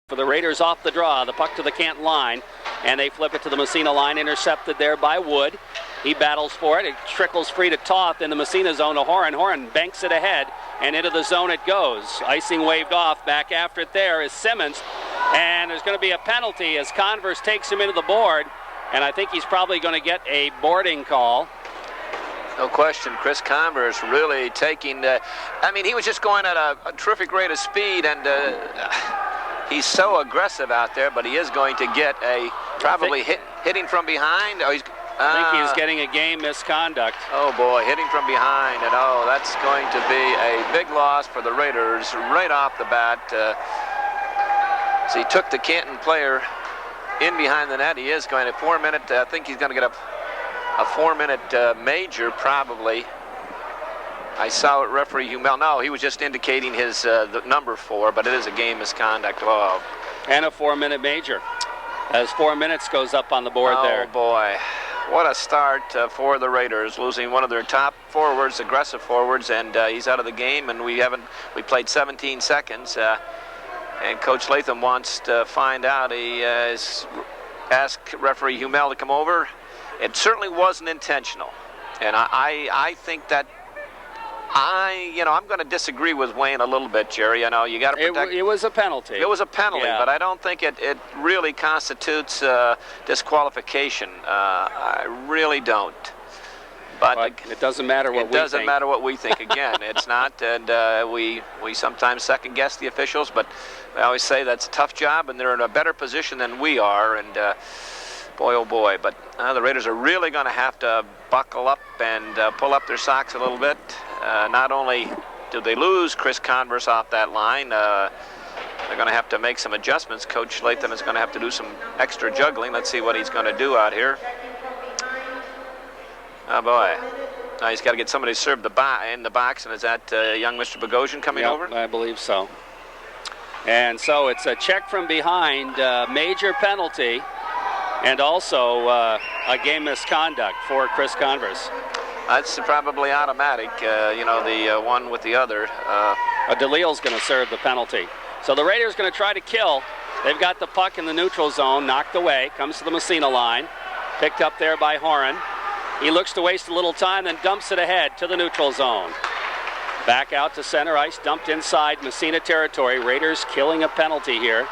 For the Raiders off the draw, the puck to the Canton line, and they flip it to the Massena line, intercepted there by Wood. He battles for it. It trickles free to Toth in the Massena zone to Horan. Horan banks it ahead, and into the zone it goes. Icing waved off. Back after it there is Simmons, and there's going to be a penalty as Converse takes him into the board, and I think he's probably going to get a boarding call. No question, Chris Converse really taking, I mean, he was just going at a terrific rate of speed, and he's so aggressive out there, but he is going to get a probably hitting from behind. Oh, I think he's getting a game misconduct. Oh boy, hitting from behind, and oh, that's going to be a big loss for the Raiders right off the bat. So he took the Canton player in behind the net. He is going to 4-minute. I think he's going to get a 4-minute major probably. I saw it, referee Humel. No, he was just indicating his the number 4, but it is a game misconduct. Oh. And a 4-minute major, as 4 minutes goes up on the board there. Oh boy, what a start for the Raiders, losing one of their top forwards, aggressive forwards, and he's out of the game. And we played 17 seconds, and Coach Latham wants to find out. He asked referee Humel to come over. It certainly wasn't intentional, and I think that. I'm going to disagree with Wayne a little bit, Jerry. You know, you got to protect. It was a penalty. It was a penalty, yeah. But I don't think it really constitutes disqualification. I really don't. But it doesn't matter what we think. It doesn't matter what we think. Again, it's not, and we sometimes second guess the officials. But I always say that's a tough job, and they're in a better position than we are. And boy, oh boy, but the Raiders are really going to have to buckle up and pull up their socks a little bit. Not only do they lose Chris Converse off that line, they're going to have to make some adjustments. Coach Latham is going to have to do some extra juggling. Let's see what he's going to do out here. Oh boy. Now he's got to get somebody to serve in the box, and is that young Mr. Bogosian coming over? I believe so. And so it's a check from behind, major penalty, and also a game misconduct for Chris Converse. That's probably automatic, the one with the other. DeLille's going to serve the penalty. So the Raiders going to try to kill. They've got the puck in the neutral zone, knocked away, comes to the Massena line, picked up there by Horan. He looks to waste a little time, then dumps it ahead to the neutral zone. Back out to center ice, dumped inside Massena territory. Raiders killing a penalty here.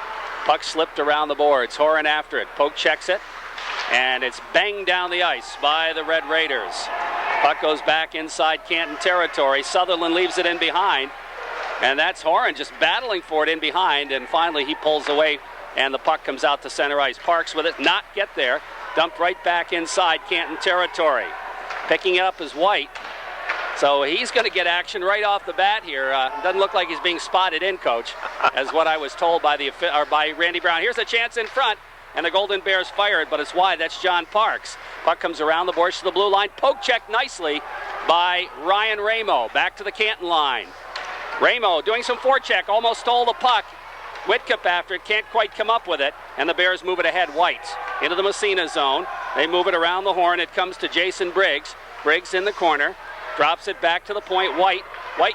Puck slipped around the boards. Horan after it. Poke checks it, and it's banged down the ice by the Red Raiders. Puck goes back inside Canton territory. Sutherland leaves it in behind, and that's Horan just battling for it in behind, and finally he pulls away, and the puck comes out to center ice. Parks with it, not get there. Dumped right back inside Canton territory. Picking it up is White. So he's going to get action right off the bat here. Doesn't look like he's being spotted in, Coach, as what I was told by Randy Brown. Here's a chance in front, and the Golden Bears fire it, but it's wide. That's John Parks. Puck comes around the boards to the blue line. Poke check nicely by Ryan Ramo. Back to the Canton line. Ramo doing some forecheck, almost stole the puck. Whitcup after it, can't quite come up with it, and the Bears move it ahead. White into the Massena zone. They move it around the horn. It comes to Jason Briggs. Briggs in the corner. Drops it back to the point. White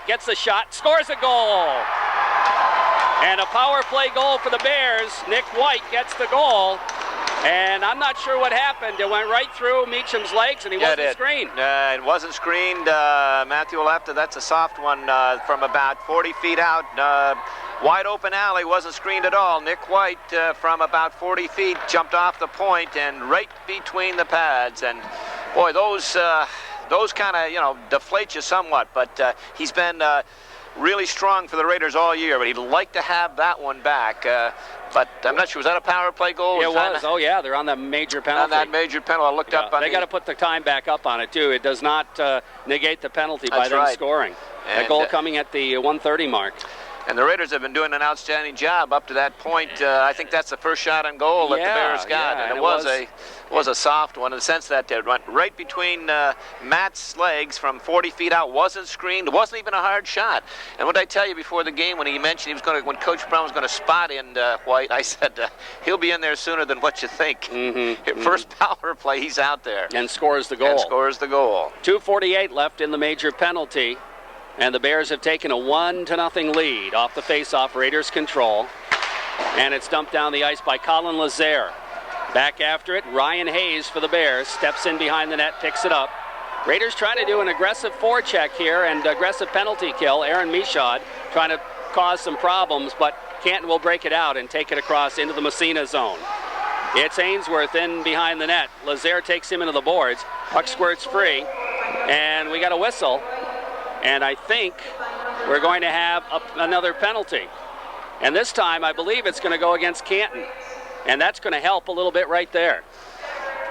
gets the shot, scores a goal. And a power play goal for the Bears. Nick White gets the goal. And I'm not sure what happened. It went right through Meacham's legs, and he wasn't screened. It wasn't screened. Matthew Lefter, that's a soft one from about 40 feet out. Wide open alley, wasn't screened at all. Nick White from about 40 feet jumped off the point and right between the pads. And boy, those kind of, deflate you somewhat, but he's been really strong for the Raiders all year, but he'd like to have that one back. But I'm not sure, was that a power play goal? It was. Oh, yeah, they're on that major penalty. On that major penalty. I looked up on They got to put the time back up on it, too. It does not negate the penalty by them scoring. And a goal coming at the 1:30 mark. And the Raiders have been doing an outstanding job up to that point. I think that's the first shot on goal that the Bears got. Yeah, and it was a soft one in the sense that it went right between Matt's legs from 40 feet out. Wasn't screened. It wasn't even a hard shot. And what did I tell you before the game when he mentioned when Coach Brown was going to spot in White, I said he'll be in there sooner than what you think. First power play, he's out there. And scores the goal. 2:48 left in the major penalty. And the Bears have taken a 1-0 lead off the face-off. Raiders control. And it's dumped down the ice by Colin Lazaire. Back after it, Ryan Hayes for the Bears. Steps in behind the net, picks it up. Raiders trying to do an aggressive forecheck here and aggressive penalty kill. Aaron Michaud trying to cause some problems, but Canton will break it out and take it across into the Massena zone. It's Ainsworth in behind the net. Lazaire takes him into the boards. Puck squirts free, and we got a whistle. And I think we're going to have another penalty. And this time, I believe it's going to go against Canton. And that's going to help a little bit right there.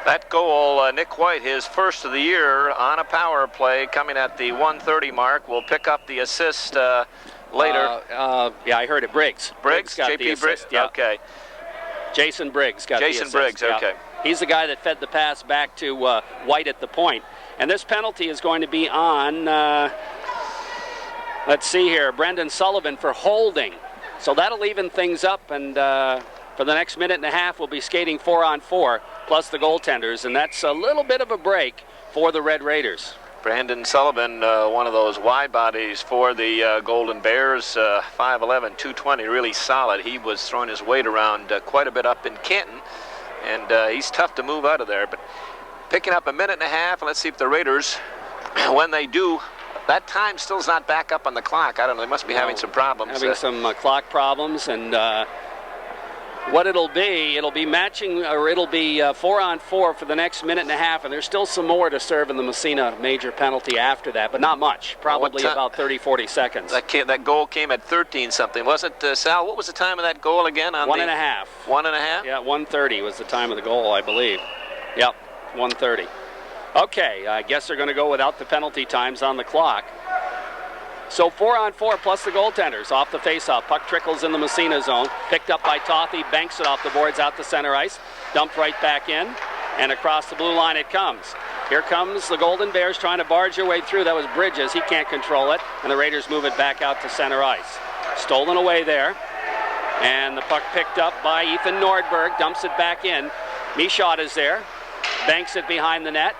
That goal, Nick White, his first of the year on a power play, coming at the 1:30 mark, will pick up the assist later. Yeah, I heard it. Briggs. Briggs got the assist. Yeah. Okay. Jason Briggs got the assist. Jason Briggs, okay. Yeah. He's the guy that fed the pass back to White at the point. And this penalty is going to be on, let's see here, Brendan Sullivan for holding. So that'll even things up, and for the next minute and a half, we'll be skating 4-on-4, plus the goaltenders, and that's a little bit of a break for the Red Raiders. Brandon Sullivan, one of those wide bodies for the Golden Bears, 5'11", 220, really solid. He was throwing his weight around quite a bit up in Canton, and he's tough to move out of there. But picking up a minute and a half, and let's see if the Raiders, when they do, that time still's not back up on the clock. I don't know, they must be having some problems. Having some clock problems, and what it'll be matching, or it'll be 4-on-4 for the next minute and a half, and there's still some more to serve in the Massena major penalty after that, but not much, probably about 30-40 seconds. That goal came at 13-something. Was it, Sal, what was the time of that goal again? On 1.5. 1.5? Yeah, 1:30 was the time of the goal, I believe. Yep, 1:30. Okay, I guess they're going to go without the penalty times on the clock. So 4-on-4 plus the goaltenders off the faceoff. Puck trickles in the Massena zone. Picked up by Tothy, banks it off the boards out to center ice. Dumped right back in, and across the blue line it comes. Here comes the Golden Bears trying to barge their way through. That was Bridges. He can't control it, and the Raiders move it back out to center ice. Stolen away there, and the puck picked up by Ethan Nordberg. Dumps it back in. Michaud is there. Banks it behind the net.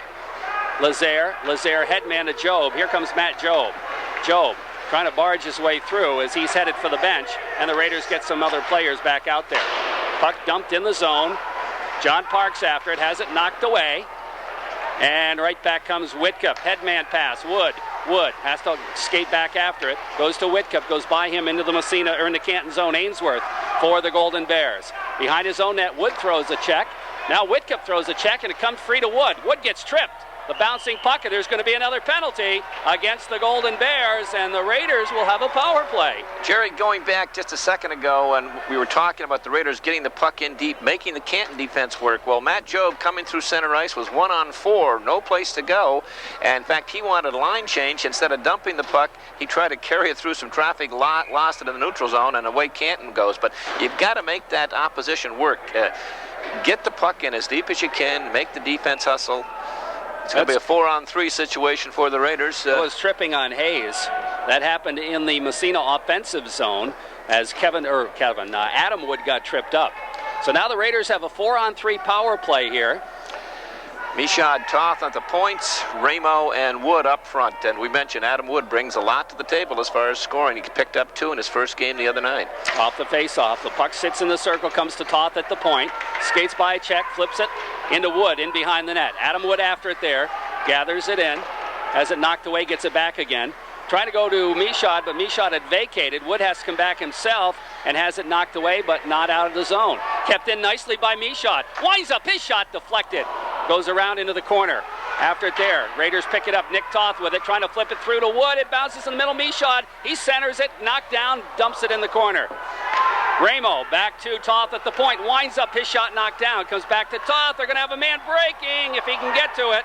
Lazaire, headman to Job. Here comes Matt Job. Job trying to barge his way through as he's headed for the bench, and the Raiders get some other players back out there. Puck dumped in the zone. John Parks after it, has it knocked away. And right back comes Whitcup. Headman pass. Wood has to skate back after it. Goes to Whitcup, goes by him into the Massena, or in the Canton zone. Ainsworth for the Golden Bears. Behind his own net, Wood throws a check. Now Whitcup throws a check, and it comes free to Wood. Wood gets tripped. The bouncing puck, and there's going to be another penalty against the Golden Bears, and the Raiders will have a power play. Jerry, going back just a second ago, and we were talking about the Raiders getting the puck in deep, making the Canton defense work. Well, Matt Job coming through center ice was 1-on-4, no place to go. And in fact, he wanted a line change. Instead of dumping the puck, he tried to carry it through some traffic, lost it in the neutral zone, and away Canton goes. But you've got to make that opposition work. Get the puck in as deep as you can, make the defense hustle. It's going to be a 4-on-3 situation for the Raiders. It was tripping on Hayes. That happened in the Massena offensive zone as Adam Wood got tripped up. So now the Raiders have a 4-on-3 power play here. Michaud, Toth at the points, Ramo and Wood up front. And we mentioned Adam Wood brings a lot to the table as far as scoring. He picked up 2 in his first game the other night. Off the face-off, the puck sits in the circle, comes to Toth at the point, skates by a check, flips it into Wood, in behind the net. Adam Wood after it there, gathers it in, has it knocked away, gets it back again. Trying to go to Michaud, but Michaud had vacated. Wood has to come back himself and has it knocked away, but not out of the zone. Kept in nicely by Michaud. Winds up, his shot deflected. Goes around into the corner. After it there, Raiders pick it up. Nick Toth with it, trying to flip it through to Wood. It bounces in the middle. Michaud, he centers it, knocked down, dumps it in the corner. Ramo back to Toth at the point. Winds up, his shot knocked down. Comes back to Toth. They're going to have a man breaking if he can get to it.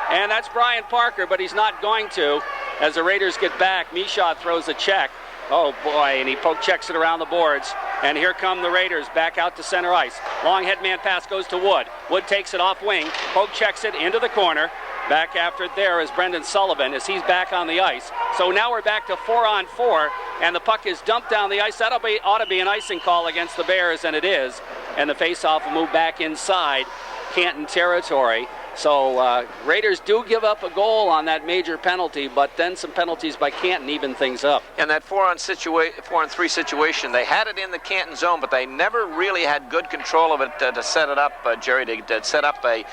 And that's Brian Parker, but he's not going to. As the Raiders get back, Michaud throws a check. Oh boy, and he poke checks it around the boards. And here come the Raiders back out to center ice. Long headman pass goes to Wood. Wood takes it off wing, poke checks it into the corner. Back after it there is Brendan Sullivan as he's back on the ice. So now we're back to 4-on-4, and the puck is dumped down the ice. That ought to be an icing call against the Bears, and it is. And the faceoff will move back inside Canton territory. So Raiders do give up a goal on that major penalty, but then some penalties by Canton even things up. And that 4-on-3 situation, they had it in the Canton zone, but they never really had good control of it to set it up, Jerry, to set up a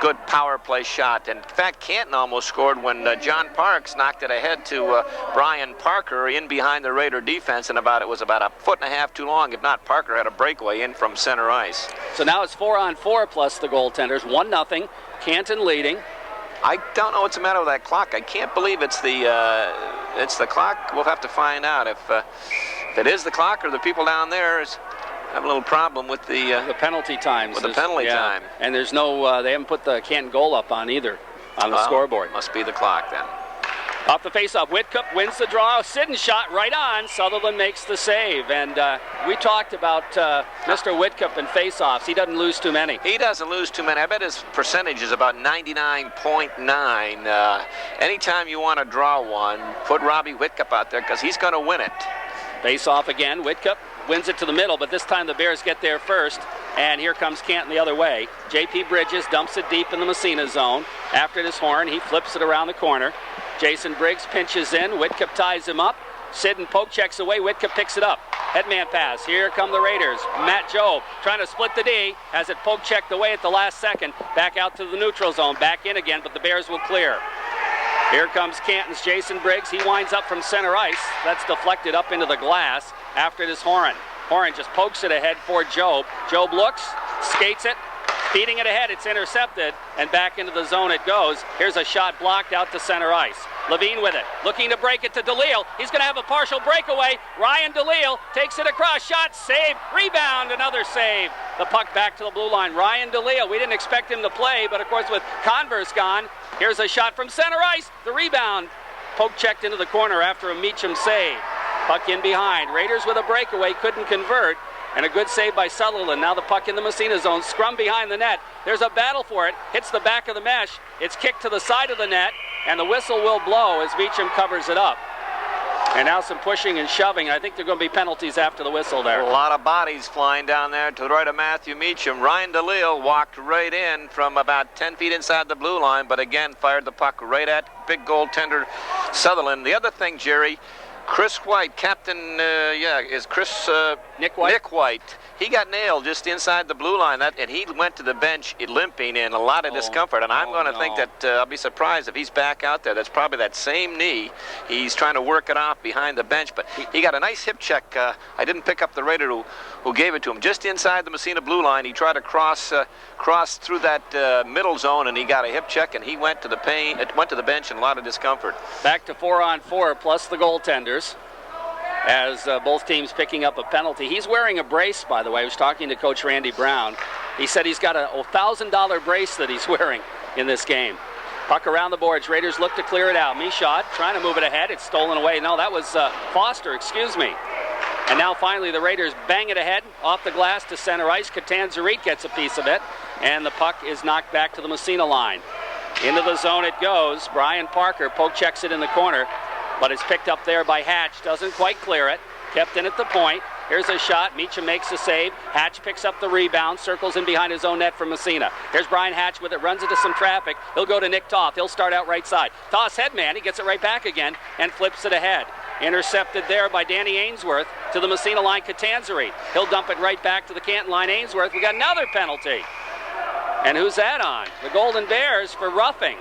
good power play shot. And in fact, Canton almost scored when John Parks knocked it ahead to Brian Parker in behind the Raider defense, and it was about a foot and a half too long. If not, Parker had a breakaway in from center ice. So now it's 4-on-4 plus the goaltenders, 1-0. Canton leading. I don't know what's the matter with that clock. I can't believe it's the clock. We'll have to find out if it is the clock or the people down there have a little problem with the penalty times. With the penalty time. And there's no, they haven't put the Canton goal up on either on the scoreboard. Must be the clock then. Off the faceoff, Whitcup wins the draw. Siddon shot right on. Sutherland makes the save. And we talked about Mr. Whitcup and faceoffs. He doesn't lose too many. He doesn't lose too many. I bet his percentage is about 99.9. Anytime you want to draw one, put Robbie Whitcup out there because he's going to win it. Faceoff again. Whitcup wins it to the middle, but this time the Bears get there first. And here comes Canton the other way. J.P. Bridges dumps it deep in the Massena zone. After this horn, he flips it around the corner. Jason Briggs pinches in. Whitcup ties him up. Siddon poke checks away. Whitcup picks it up. Headman pass. Here come the Raiders. Matt Jobe trying to split the D. Has it poke checked away at the last second. Back out to the neutral zone. Back in again, but the Bears will clear. Here comes Canton's Jason Briggs. He winds up from center ice. That's deflected up into the glass after this Horan. Horan just pokes it ahead for Jobe. Jobe looks, skates it. Feeding it ahead, it's intercepted, and back into the zone it goes. Here's a shot blocked out to center ice. Levine with it, looking to break it to DeLille. He's going to have a partial breakaway. Ryan DeLille takes it across, shot, save, rebound, another save. The puck back to the blue line. Ryan DeLille, we didn't expect him to play, but of course with Converse gone, here's a shot from center ice. The rebound, poke checked into the corner after a Meacham save. Puck in behind. Raiders with a breakaway, couldn't convert. And a good save by Sutherland. Now the puck in the Massena zone. Scrum behind the net. There's a battle for it. Hits the back of the mesh. It's kicked to the side of the net. And the whistle will blow as Meacham covers it up. And now some pushing and shoving. I think there are going to be penalties after the whistle there. A lot of bodies flying down there to the right of Matthew Meacham. Ryan DeLille walked right in from about 10 feet inside the blue line. But again, fired the puck right at big goaltender Sutherland. The other thing, Jerry, Chris White, captain, Nick White. He got nailed just inside the blue line, and he went to the bench limping in a lot of discomfort. And I'm going to think that I'll be surprised if he's back out there. That's probably that same knee. He's trying to work it off behind the bench, but he got a nice hip check. I didn't pick up the Raider who gave it to him. Just inside the Massena blue line, he tried to cross through that middle zone, and he got a hip check, and he went to the bench in a lot of discomfort. Back to 4-on-4 plus the goaltenders, as both teams picking up a penalty. He's wearing a brace, by the way. I was talking to Coach Randy Brown. He said he's got a $1,000 brace that he's wearing in this game. Puck around the boards. Raiders look to clear it out. Michaud trying to move it ahead. It's stolen away. No, that was Foster, excuse me. And now finally the Raiders bang it ahead off the glass to center ice. Catanzarite gets a piece of it, and the puck is knocked back to the Massena line. Into the zone it goes. Brian Parker poke checks it in the corner, but it's picked up there by Hatch. Doesn't quite clear it. Kept in at the point. Here's a shot. Meacham makes the save. Hatch picks up the rebound. Circles in behind his own net for Massena. Here's Brian Hatch with it. Runs into some traffic. He'll go to Nick Toth. He'll start out right side. Toth's headman. He gets it right back again and flips it ahead. Intercepted there by Danny Ainsworth to the Massena line. Catanzarite. He'll dump it right back to the Canton line. Ainsworth. We got another penalty. And who's that on? The Golden Bears for roughing.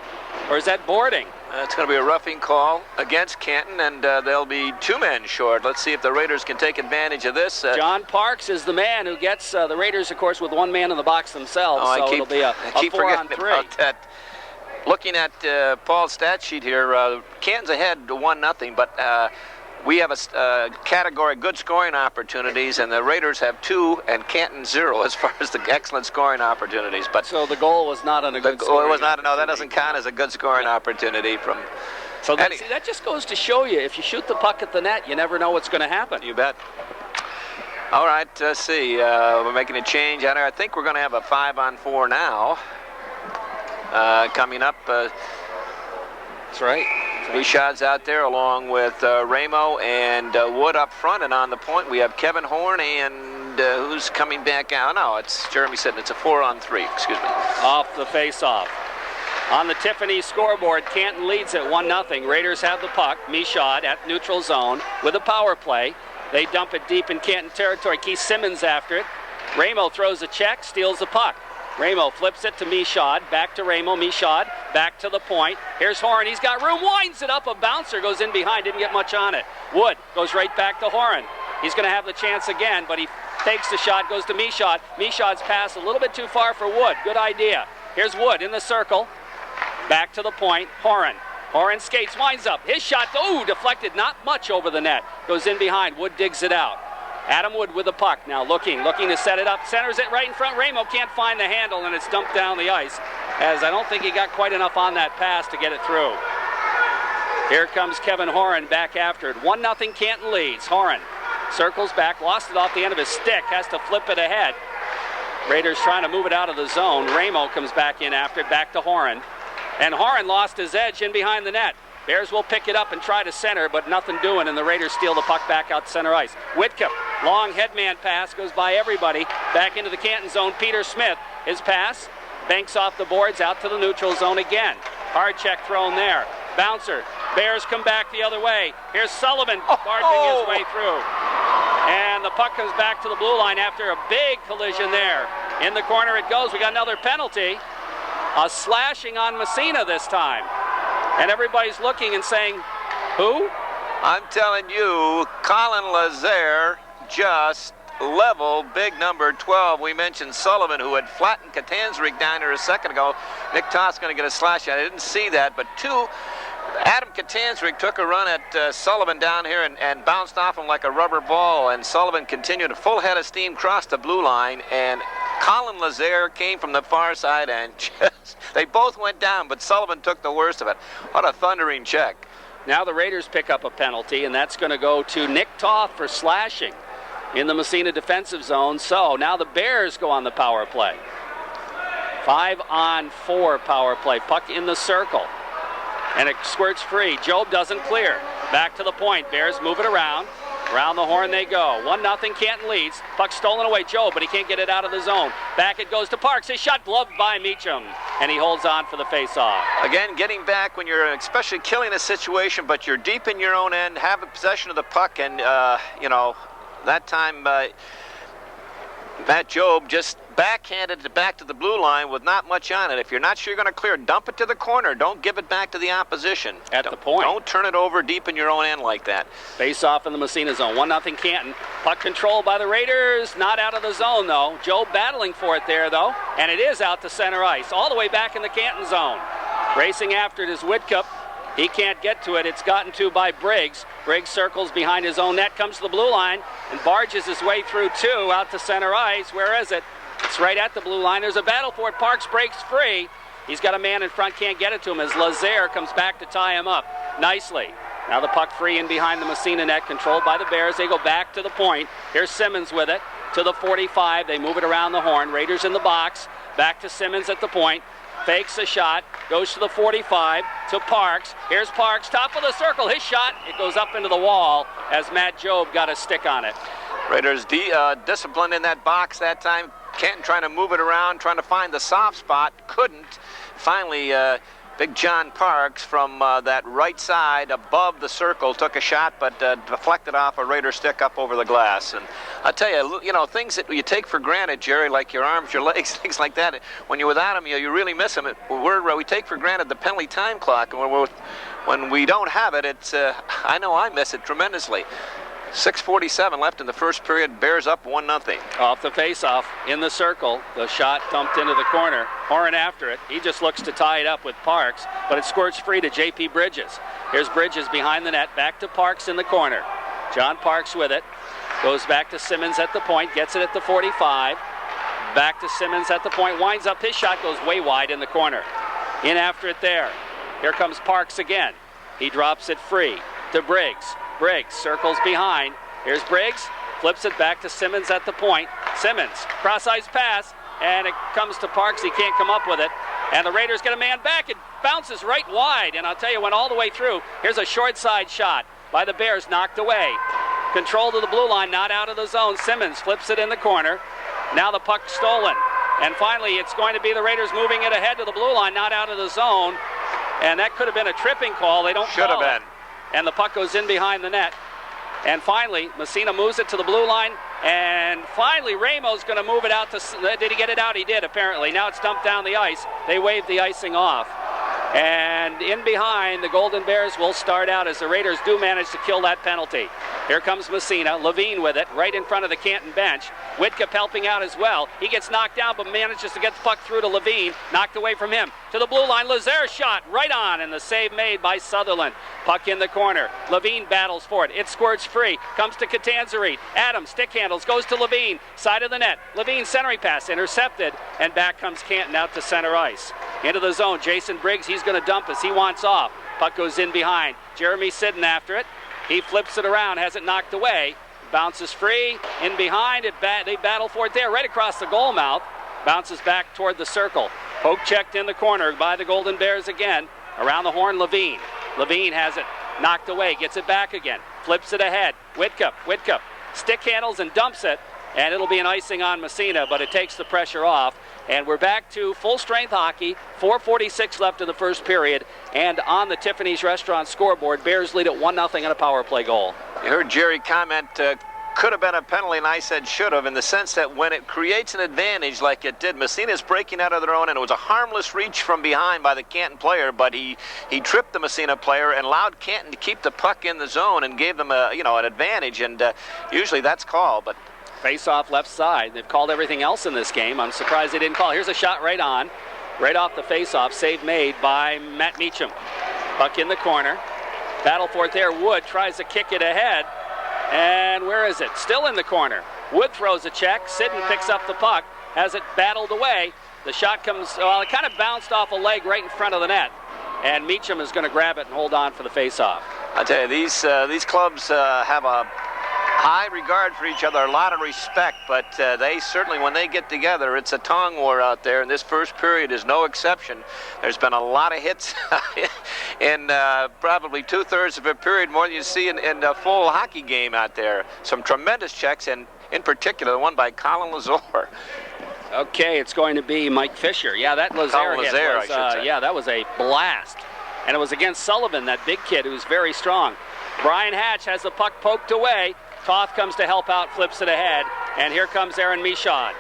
Or is that boarding? It's going to be a roughing call against Canton, and they'll be 2 men short. Let's see if the Raiders can take advantage of this. John Parks is the man who gets the Raiders, of course, with 1 man in the box themselves. It'll be a 4-on-3. About that. Looking at Paul's stat sheet here, Canton's ahead 1-0, but we have a category good scoring opportunities, and the Raiders have 2 and Canton 0 as far as the excellent scoring opportunities. But so the goal was not on a good scoring. It was not. No, that doesn't count as a good scoring opportunity from. So that just goes to show you, if you shoot the puck at the net, you never know what's going to happen. You bet. All right, let's see. We're making a change out there. I think we're going to have a 5-on-4 now. Coming up. That's right. Michaud's out there along with Ramo and Wood up front, and on the point we have Kevin Horn and who's coming back out? No, it's Jeremy Siddon. It's a 4-on-3. Excuse me. Off the face-off. On the Tiffany scoreboard, Canton leads at 1-0. Raiders have the puck. Michaud at neutral zone with a power play. They dump it deep in Canton territory. Keith Simmons after it. Ramo throws a check, steals the puck. Ramo flips it to Michaud, back to Ramo, Michaud, back to the point. Here's Horan, he's got room, winds it up, a bouncer goes in behind, didn't get much on it. Wood goes right back to Horan. He's going to have the chance again, but he takes the shot, goes to Michaud. Michaud's pass a little bit too far for Wood, good idea. Here's Wood in the circle, back to the point, Horan. Horan skates, winds up, his shot, deflected, not much over the net. Goes in behind, Wood digs it out. Adam Wood with the puck now, looking to set it up, centers it right in front. Ramo can't find the handle, and it's dumped down the ice, as I don't think he got quite enough on that pass to get it through. Here comes Kevin Horan back after it. 1-0 Canton leads. Horan circles back, lost it off the end of his stick, has to flip it ahead. Raiders trying to move it out of the zone. Ramo comes back in after it, back to Horan. And Horan lost his edge in behind the net. Bears will pick it up and try to center, but nothing doing, and the Raiders steal the puck back out to center ice. Whitcup, long headman pass, goes by everybody. Back into the Canton zone, Peter Smith. His pass banks off the boards out to the neutral zone again. Hard check thrown there. Bouncer. Bears come back the other way. Here's Sullivan barging his way through. And the puck comes back to the blue line after a big collision there. In the corner it goes. We got another penalty. A slashing on Massena this time. And everybody's looking and saying, who? I'm telling you, Colin Lazare just leveled big number 12. We mentioned Sullivan, who had flattened Katanzrik down here a second ago. Nick Toss going to get a slash at it. I didn't see that, but Adam Katanzrik took a run at Sullivan down here and bounced off him like a rubber ball, and Sullivan continued a full head of steam, crossed the blue line, and Colin Lazare came from the far side and they both went down, but Sullivan took the worst of it. What a thundering check. Now the Raiders pick up a penalty, and that's going to go to Nick Toth for slashing in the Massena defensive zone. So now the Bears go on the power play. 5-on-4 power play. Puck in the circle. And it squirts free. Job doesn't clear. Back to the point. Bears move it around. Around the horn they go. 1-0 Canton leads. Puck stolen away. Job, but he can't get it out of the zone. Back it goes to Parks. His shot gloved by Meacham. And he holds on for the face-off. Again, getting back when you're especially killing a situation, but you're deep in your own end, have a possession of the puck, and, that time Matt Job just backhanded it back to the blue line with not much on it. If you're not sure you're going to clear, dump it to the corner. Don't give it back to the opposition. At the point. Don't turn it over deep in your own end like that. Face off in the Massena zone. 1-0 Canton. Puck controlled by the Raiders. Not out of the zone, though. Job battling for it there, though. And it is out to center ice. All the way back in the Canton zone. Racing after it is Whitcup. He can't get to it. It's gotten to by Briggs. Briggs circles behind his own net, comes to the blue line, and barges his way through two out to center ice. Where is it? It's right at the blue line. There's a battle for it. Parks breaks free. He's got a man in front, can't get it to him as Lazare comes back to tie him up nicely. Now the puck free in behind the Massena net, controlled by the Bears. They go back to the point. Here's Simmons with it to the 45. They move it around the horn. Raiders in the box. Back to Simmons at the point. Fakes a shot, goes to the 45, to Parks. Here's Parks, top of the circle. His shot, it goes up into the wall as Matt Job got a stick on it. Raiders disciplined in that box that time. Canton trying to move it around, trying to find the soft spot. Couldn't. Finally, Big John Parks from that right side above the circle took a shot, but deflected off a Raider stick up over the glass. And I tell you, things that you take for granted, Jerry, like your arms, your legs, things like that, when you're without them, you really miss them. We take for granted the penalty time clock, and when we don't have it, it's I know I miss it tremendously. 6:47 left in the first period. Bears up 1-0. Off the face-off in the circle. The shot dumped into the corner. Horan after it. He just looks to tie it up with Parks, but it squirts free to J.P. Bridges. Here's Bridges behind the net. Back to Parks in the corner. John Parks with it. Goes back to Simmons at the point. Gets it at the 45. Back to Simmons at the point. Winds up. His shot goes way wide in the corner. In after it there. Here comes Parks again. He drops it free to Briggs. Briggs circles behind. Here's Briggs, flips it back to Simmons at the point. Simmons, cross-ice pass, and it comes to Parks. He can't come up with it. And the Raiders get a man back. It bounces right wide, and I'll tell you, went all the way through. Here's a short side shot by the Bears, knocked away. Control to the blue line, not out of the zone. Simmons flips it in the corner. Now the puck stolen. And finally, it's going to be the Raiders moving it ahead to the blue line, not out of the zone. And that could have been a tripping call. They don't Should have been. And the puck goes in behind the net. And finally, Massena moves it to the blue line. And finally, Ramo's going to move it out to... Did he get it out? He did, apparently. Now it's dumped down the ice. They waved the icing off. And in behind, the Golden Bears will start out as the Raiders do manage to kill that penalty. Here comes Massena, Levine with it, right in front of the Canton bench. Whitcup helping out as well. He gets knocked down, but manages to get the puck through to Levine. Knocked away from him. To the blue line, Lazare's shot right on, and the save made by Sutherland. Puck in the corner. Levine battles for it. It squirts free. Comes to Catanzarite. Adams, stick handles, goes to Levine. Side of the net. Levine centering pass, intercepted, and back comes Canton out to center ice. Into the zone, Jason Briggs, he's going to dump us. He wants off. Puck goes in behind. Jeremy Sidden after it. He flips it around, has it knocked away. Bounces free, in behind. They battle for it there, right across the goal mouth. Bounces back toward the circle. Poke checked in the corner by the Golden Bears again. Around the horn, Levine. Levine has it knocked away, gets it back again. Flips it ahead. Whitcup. Stick handles and dumps it. And it'll be an icing on Massena, but it takes the pressure off. And we're back to full-strength hockey. 4:46 left in the first period. And on the Tiffany's Restaurant scoreboard, Bears lead at 1-0 on a power play goal. You heard Jerry comment, could have been a penalty, and I said should have, in the sense that when it creates an advantage like it did, Massena's breaking out of their own, and it was a harmless reach from behind by the Canton player, but he tripped the Massena player and allowed Canton to keep the puck in the zone and gave them an advantage, and usually that's called, but... Face-off left side. They've called everything else in this game. I'm surprised they didn't call. Here's a shot right on. Right off the face-off. Save made by Matt Meacham. Puck in the corner. Battle for it there. Wood tries to kick it ahead. And where is it? Still in the corner. Wood throws a check. Sidden picks up the puck. Has it battled away. The shot comes, well, it kind of bounced off a leg right in front of the net. And Meacham is going to grab it and hold on for the face-off. I tell you, these clubs have a high regard for each other, a lot of respect, but they certainly, when they get together, it's a tongue war out there, and this first period is no exception. There's been a lot of hits in probably two-thirds of a period, more than you see in a full hockey game out there. Some tremendous checks, and in particular, the one by Colin Lazare. Okay, it's going to be Mike Fisher. Yeah, that Lazare hit was, I should say. Yeah, that was a blast. And it was against Sullivan, that big kid who's very strong. Brian Hatch has the puck poked away. Toth comes to help out, flips it ahead, and here comes Aaron Michaud.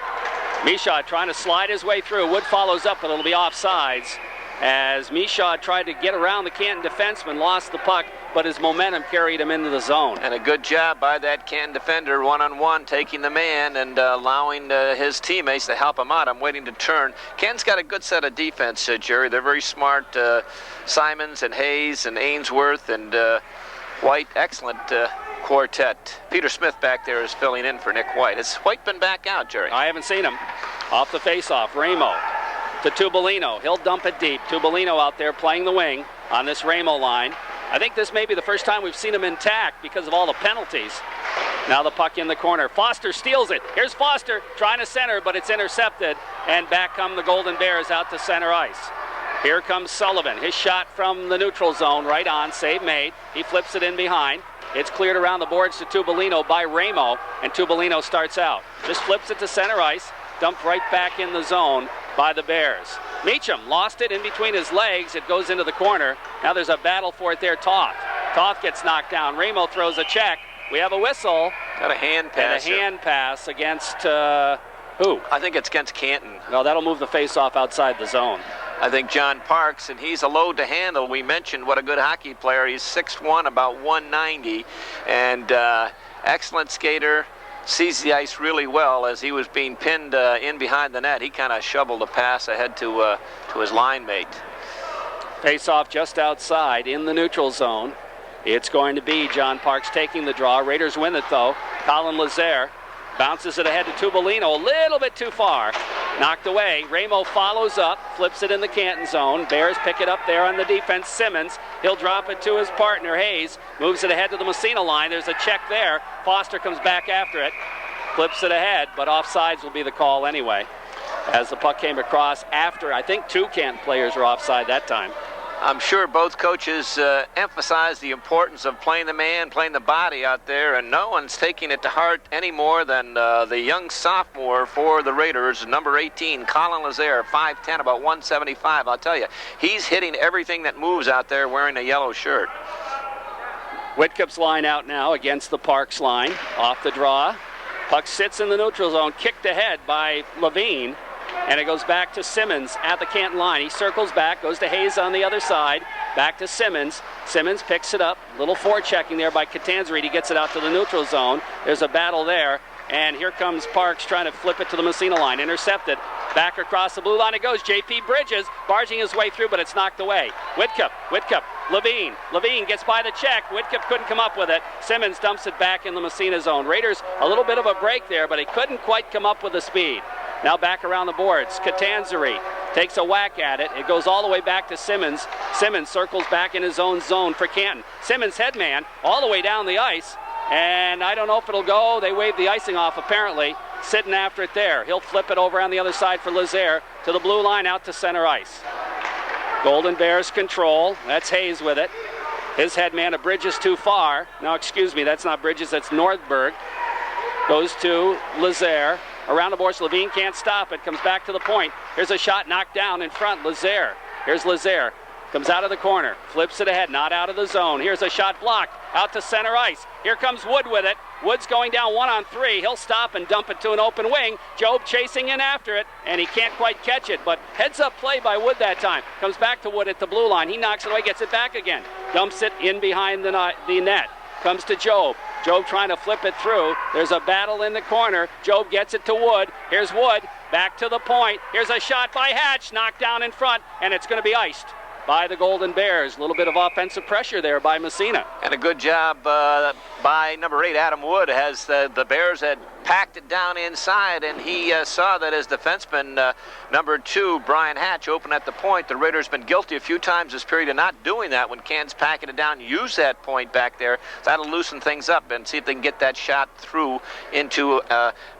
Michaud trying to slide his way through. Wood follows up, but it'll be offsides as Michaud tried to get around the Canton defenseman, lost the puck, but his momentum carried him into the zone. And a good job by that Canton defender, one-on-one, taking the man and allowing his teammates to help him out. I'm waiting to turn. Canton's got a good set of defense, Jerry. They're very smart. Simons and Hayes and Ainsworth and White, excellent quartet. Peter Smith back there is filling in for Nick White. Has White been back out, Jerry? I haven't seen him. Off the face-off, Ramo to Tubolino. He'll dump it deep. Tubolino out there playing the wing on this Ramo line. I think this may be the first time we've seen him intact because of all the penalties. Now the puck in the corner. Foster steals it. Here's Foster trying to center, but it's intercepted. And back come the Golden Bears out to center ice. Here comes Sullivan. His shot from the neutral zone, right on. Save made. He flips it in behind. It's cleared around the boards to Tubolino by Ramo, and Tubolino starts out. Just flips it to center ice, dumped right back in the zone by the Bears. Meacham lost it in between his legs. It goes into the corner. Now there's a battle for it there, Toth. Toth gets knocked down. Ramo throws a check. We have a whistle. Got a hand pass. And a hand pass against who? I think it's against Canton. No, that'll move the face-off outside the zone. I think John Parks, and he's a load to handle. We mentioned what a good hockey player. He's 6'1", about 190, and excellent skater. Sees the ice really well. As he was being pinned in behind the net, he kind of shoveled a pass ahead to his line mate. Face-off just outside in the neutral zone. It's going to be John Parks taking the draw. Raiders win it, though. Colin Lazare bounces it ahead to Tubolino, a little bit too far. Knocked away. Ramo follows up, flips it in the Canton zone. Bears pick it up there on the defense. Simmons, he'll drop it to his partner, Hayes. Moves it ahead to the Massena line. There's a check there. Foster comes back after it. Flips it ahead, but offsides will be the call anyway. As the puck came across after, I think two Canton players were offside that time. I'm sure both coaches emphasize the importance of playing the man, playing the body out there, and no one's taking it to heart any more than the young sophomore for the Raiders, number 18, Colin Lazier, 5'10", about 175. I'll tell you, he's hitting everything that moves out there wearing a yellow shirt. Whitkup's line out now against the Parks line. Off the draw. Puck sits in the neutral zone, kicked ahead by Levine. And it goes back to Simmons at the Canton line. He circles back, goes to Hayes on the other side. Back to Simmons. Simmons picks it up. Little forechecking there by Catanzarite. He gets it out to the neutral zone. There's a battle there. And here comes Parks trying to flip it to the Massena line. Intercepted. Back across the blue line it goes. J.P. Bridges barging his way through, but it's knocked away. Whitcup. Levine gets by the check. Whitcup couldn't come up with it. Simmons dumps it back in the Massena zone. Raiders a little bit of a break there, but he couldn't quite come up with the speed. Now back around the boards. Catanzarite takes a whack at it. It goes all the way back to Simmons. Simmons circles back in his own zone for Canton. Simmons headman all the way down the ice. And I don't know if it'll go. They waved the icing off apparently. Sitting after it there. He'll flip it over on the other side for Lazier to the blue line out to center ice. Golden Bears control. That's Hayes with it. His headman of Bridges too far. No, excuse me, that's not Bridges, that's Northberg. Goes to Lazier. Around the boards, Levine can't stop it. Comes back to the point. Here's a shot knocked down in front. Lazier. Here's Lazier. Comes out of the corner. Flips it ahead. Not out of the zone. Here's a shot blocked. Out to center ice. Here comes Wood with it. Wood's going down 1-on-3. He'll stop and dump it to an open wing. Job chasing in after it, and he can't quite catch it. But heads-up play by Wood that time. Comes back to Wood at the blue line. He knocks it away, gets it back again. Dumps it in behind the net. Comes to Job. Job trying to flip it through. There's a battle in the corner. Job gets it to Wood. Here's Wood. Back to the point. Here's a shot by Hatch. Knocked down in front, and it's going to be iced by the Golden Bears. A little bit of offensive pressure there by Massena. And a good job by number 8, Adam Wood, as the Bears had packed it down inside, and he saw that his defenseman, number 2, Brian Hatch, open at the point. The Raiders been guilty a few times this period of not doing that when Can's packing it down. Use that point back there. That'll loosen things up and see if they can get that shot through into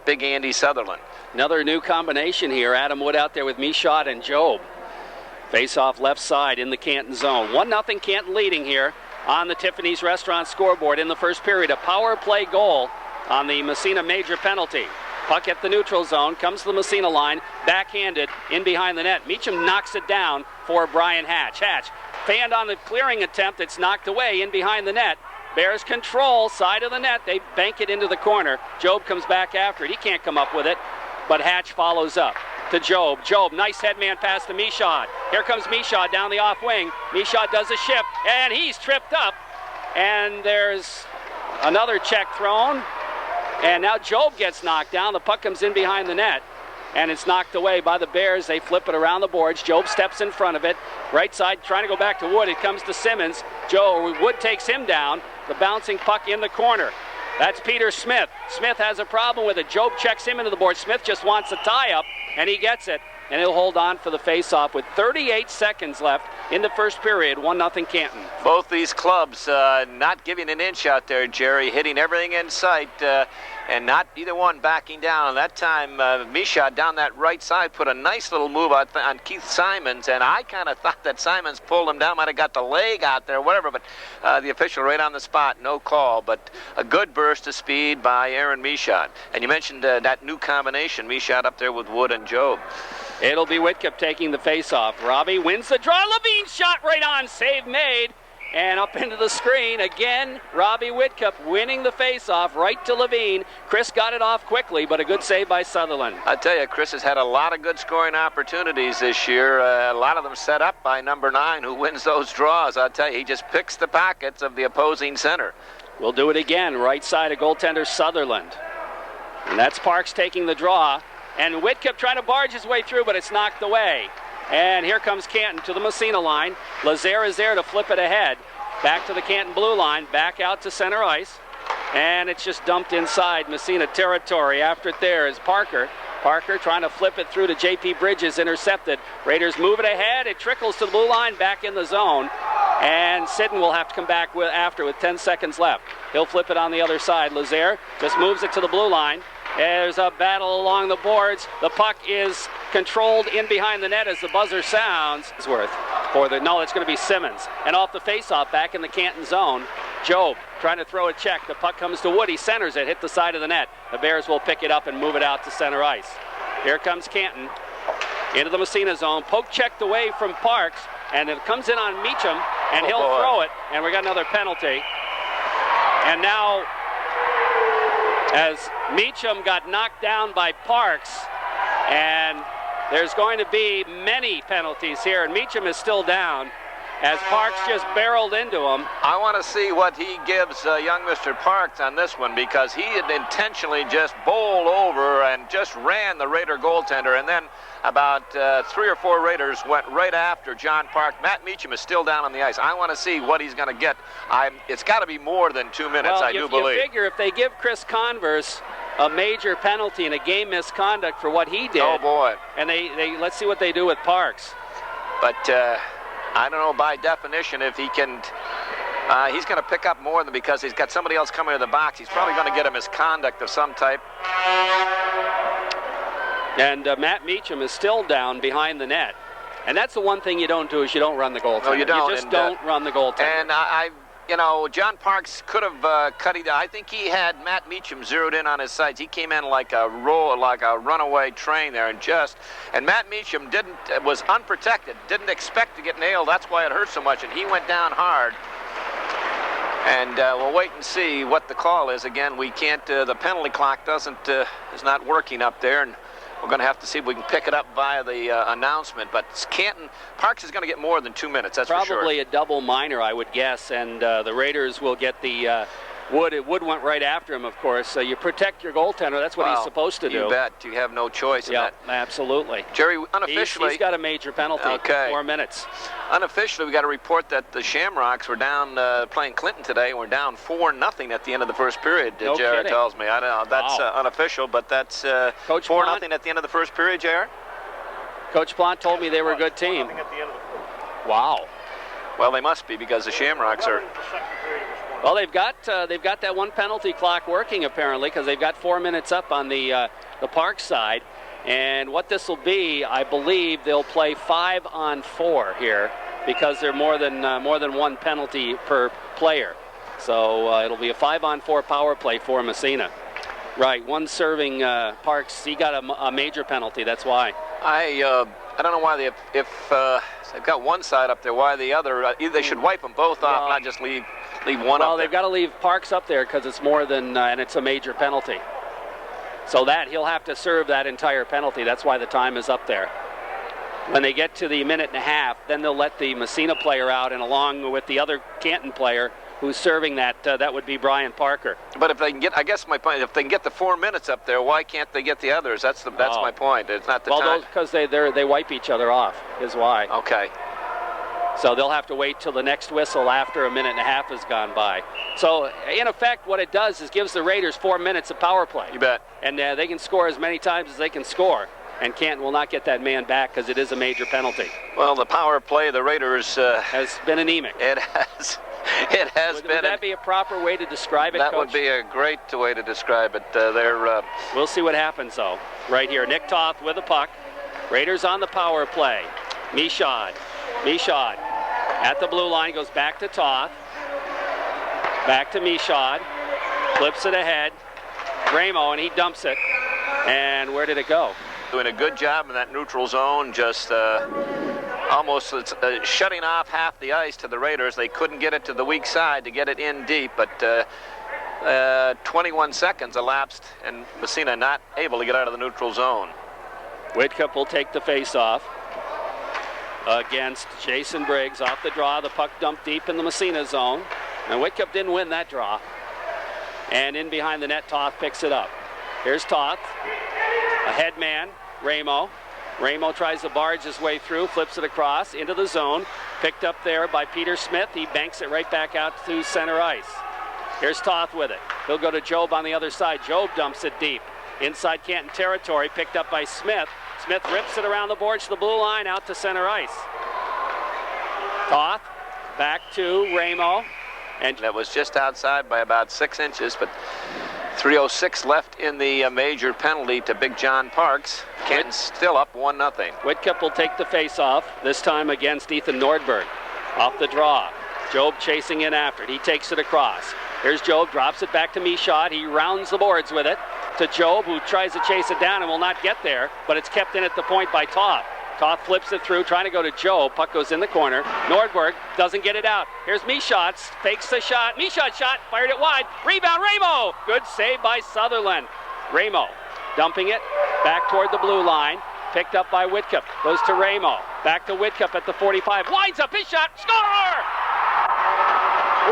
Big Andy Sutherland. Another new combination here. Adam Wood out there with Michaud and Job. Face off left side in the Canton zone. 1-0 Canton leading here on the Tiffany's Restaurant scoreboard in the first period. A power play goal on the Massena major penalty. Puck at the neutral zone, comes to the Massena line, backhanded in behind the net. Meacham knocks it down for Brian Hatch. Hatch fanned on the clearing attempt. It's knocked away in behind the net. Bears control, side of the net. They bank it into the corner. Job comes back after it. He can't come up with it, but Hatch follows up. To Job. Job, nice headman pass to Michaud. Here comes Michaud down the off wing. Michaud does a shift, and he's tripped up. And there's another check thrown. And now Job gets knocked down. The puck comes in behind the net, and it's knocked away by the Bears. They flip it around the boards. Job steps in front of it. Right side, trying to go back to Wood. It comes to Simmons. Wood takes him down. The bouncing puck in the corner. That's Peter Smith. Smith has a problem with it. Job checks him into the board. Smith just wants a tie-up, and he gets it. And he'll hold on for the face-off with 38 seconds left in the first period. 1-0 Canton. Both these clubs not giving an inch out there, Jerry, hitting everything in sight, and not either one backing down. That time, Michaud down that right side put a nice little move on Keith Simons, and I kind of thought that Simons pulled him down, might have got the leg out there, whatever, but the official right on the spot, no call. But a good burst of speed by Aaron Michaud. And you mentioned that new combination, Michaud up there with Wood and Job. It'll be Whitcup taking the face-off. Robbie wins the draw. Levine shot right on. Save made. And up into the screen. Again, Robbie Whitcup winning the face-off right to Levine. Chris got it off quickly, but a good save by Sutherland. I tell you, Chris has had a lot of good scoring opportunities this year. A lot of them set up by number 9, who wins those draws. I tell you, he just picks the pockets of the opposing center. We'll do it again. Right side of goaltender Sutherland. And that's Parks taking the draw. And Whitcup trying to barge his way through, but it's knocked away. And here comes Canton to the Massena line. Lazier is there to flip it ahead. Back to the Canton blue line, back out to center ice. And it's just dumped inside Massena territory. After it there is Parker. Parker trying to flip it through to J.P. Bridges, intercepted. Raiders move it ahead. It trickles to the blue line, back in the zone. And Sidden will have to come back with 10 seconds left. He'll flip it on the other side. Lazier just moves it to the blue line. There's a battle along the boards. The puck is controlled in behind the net as the buzzer sounds. Worth No, it's going to be Simmons. And off the faceoff, back in the Canton zone, Job trying to throw a check. The puck comes to Wood. He centers it, hit the side of the net. The Bears will pick it up and move it out to center ice. Here comes Canton into the Massena zone. Poke checked away from Parks, and it comes in on Meacham, and he'll throw it, and we got another penalty. And now, as Meacham got knocked down by Parks, and there's going to be many penalties here, and Meacham is still down as Parks just barreled into him. I want to see what he gives young Mr. Parks on this one, because he had intentionally just bowled over and just ran the Raider goaltender, and then about 3 or 4 Raiders went right after John Park. Matt Meacham is still down on the ice. I want to see what he's going to get. It's got to be more than 2 minutes, well, I do believe. You figure if they give Chris Converse a major penalty and a game misconduct for what he did. Oh, boy. And they let's see what they do with Parks. But I don't know, by definition, if he can, he's going to pick up more than, because he's got somebody else coming to the box. He's probably going to get a misconduct of some type. And Matt Meacham is still down behind the net. And that's the one thing you don't do, is you don't run the goaltender. No, you don't. You just don't run the goaltender. And you know, John Parks could have cut it. I think he had Matt Meacham zeroed in on his sights. He came in like a runaway train there, and Matt Meacham was unprotected, didn't expect to get nailed. That's why it hurt so much, and he went down hard. And we'll wait and see what the call is. Again, we can't. The penalty clock is not working up there, and we're going to have to see if we can pick it up via the announcement. But Parks is going to get more than 2 minutes, that's for sure. Probably a double minor, I would guess, and the Raiders will get the Wood. Wood went right after him, of course. So you protect your goaltender. That's what he's supposed to do. You bet. You have no choice in that. Absolutely. Jerry, unofficially, he's got a major penalty. Okay. 4 minutes. Unofficially, we got a report that the Shamrocks were down playing Clinton today. We're down 4-0 at the end of the first period. No Jared kidding. tells me. I don't know. That's unofficial, but that's 4-0 at the end of the first period, Jared. Coach Plant told me they were a good team. Wow. Well, they must be, because the Shamrocks are. Well, they've got that one penalty clock working, apparently, because they've got 4 minutes up on the Park side. And what this will be, I believe they'll play 5-on-4 here, because they're more than one penalty per player. So it'll be a 5-on-4 power play for Massena. Right, one serving Parks. He got a major penalty. That's why. I don't know why if they've got one side up there, why the other? Either they should wipe them both off, not just leave one up there. Well, they've got to leave Parks up there because it's more than and it's a major penalty. So that he'll have to serve that entire penalty. That's why the time is up there. When they get to the minute and a half, then they'll let the Massena player out, and along with the other Canton player who's serving that, that would be Brian Parker. But if they can get, I guess my point, if they can get the 4 minutes up there, why can't they get the others? That's my point. It's not the time. Well, because they wipe each other off is why. Okay. So they'll have to wait till the next whistle after a minute and a half has gone by. So, in effect, what it does is gives the Raiders 4 minutes of power play. You bet. And they can score as many times as they can score. And Canton will not get that man back because it is a major penalty. Well, the power play of the Raiders has been anemic. It has. It has been. Would that be a proper way to describe it, That Coach? would be a great way to describe it. We'll see what happens, though. Right here, Nick Toth with the puck. Raiders on the power play. Michaud at the blue line, goes back to Toth. Back to Michaud. Flips it ahead. Ramo, and he dumps it. And where did it go? Doing a good job in that neutral zone, just almost shutting off half the ice to the Raiders. They couldn't get it to the weak side to get it in deep, but 21 seconds elapsed, and Massena not able to get out of the neutral zone. Whitcup will take the face-off against Jason Briggs. Off the draw, the puck dumped deep in the Massena zone. And Whitcup didn't win that draw. And in behind the net, Toth picks it up. Here's Toth. A head man, Ramo. Ramo tries to barge his way through, flips it across into the zone. Picked up there by Peter Smith. He banks it right back out to center ice. Here's Toth with it. He'll go to Job on the other side. Job dumps it deep. Inside Canton territory, picked up by Smith. Smith rips it around the boards to the blue line, out to center ice. Toth back to Ramo. And that was just outside by about 6 inches, but 3:06 left in the major penalty to Big John Parks. Canton's still up 1-0. Whitcup will take the face-off, this time against Ethan Nordberg. Off the draw. Job chasing in after it. He takes it across. Here's Job, drops it back to Michaud. He rounds the boards with it to Job, who tries to chase it down and will not get there, but it's kept in at the point by Toth. Toth flips it through, trying to go to Job. Puck goes in the corner. Nordberg doesn't get it out. Here's Michaud, fakes the shot. Michaud shot, fired it wide. Rebound, Ramo! Good save by Sutherland. Ramo dumping it back toward the blue line. Picked up by Whitcup. Goes to Ramo. Back to Whitcup at the 45. Winds up his shot. Score!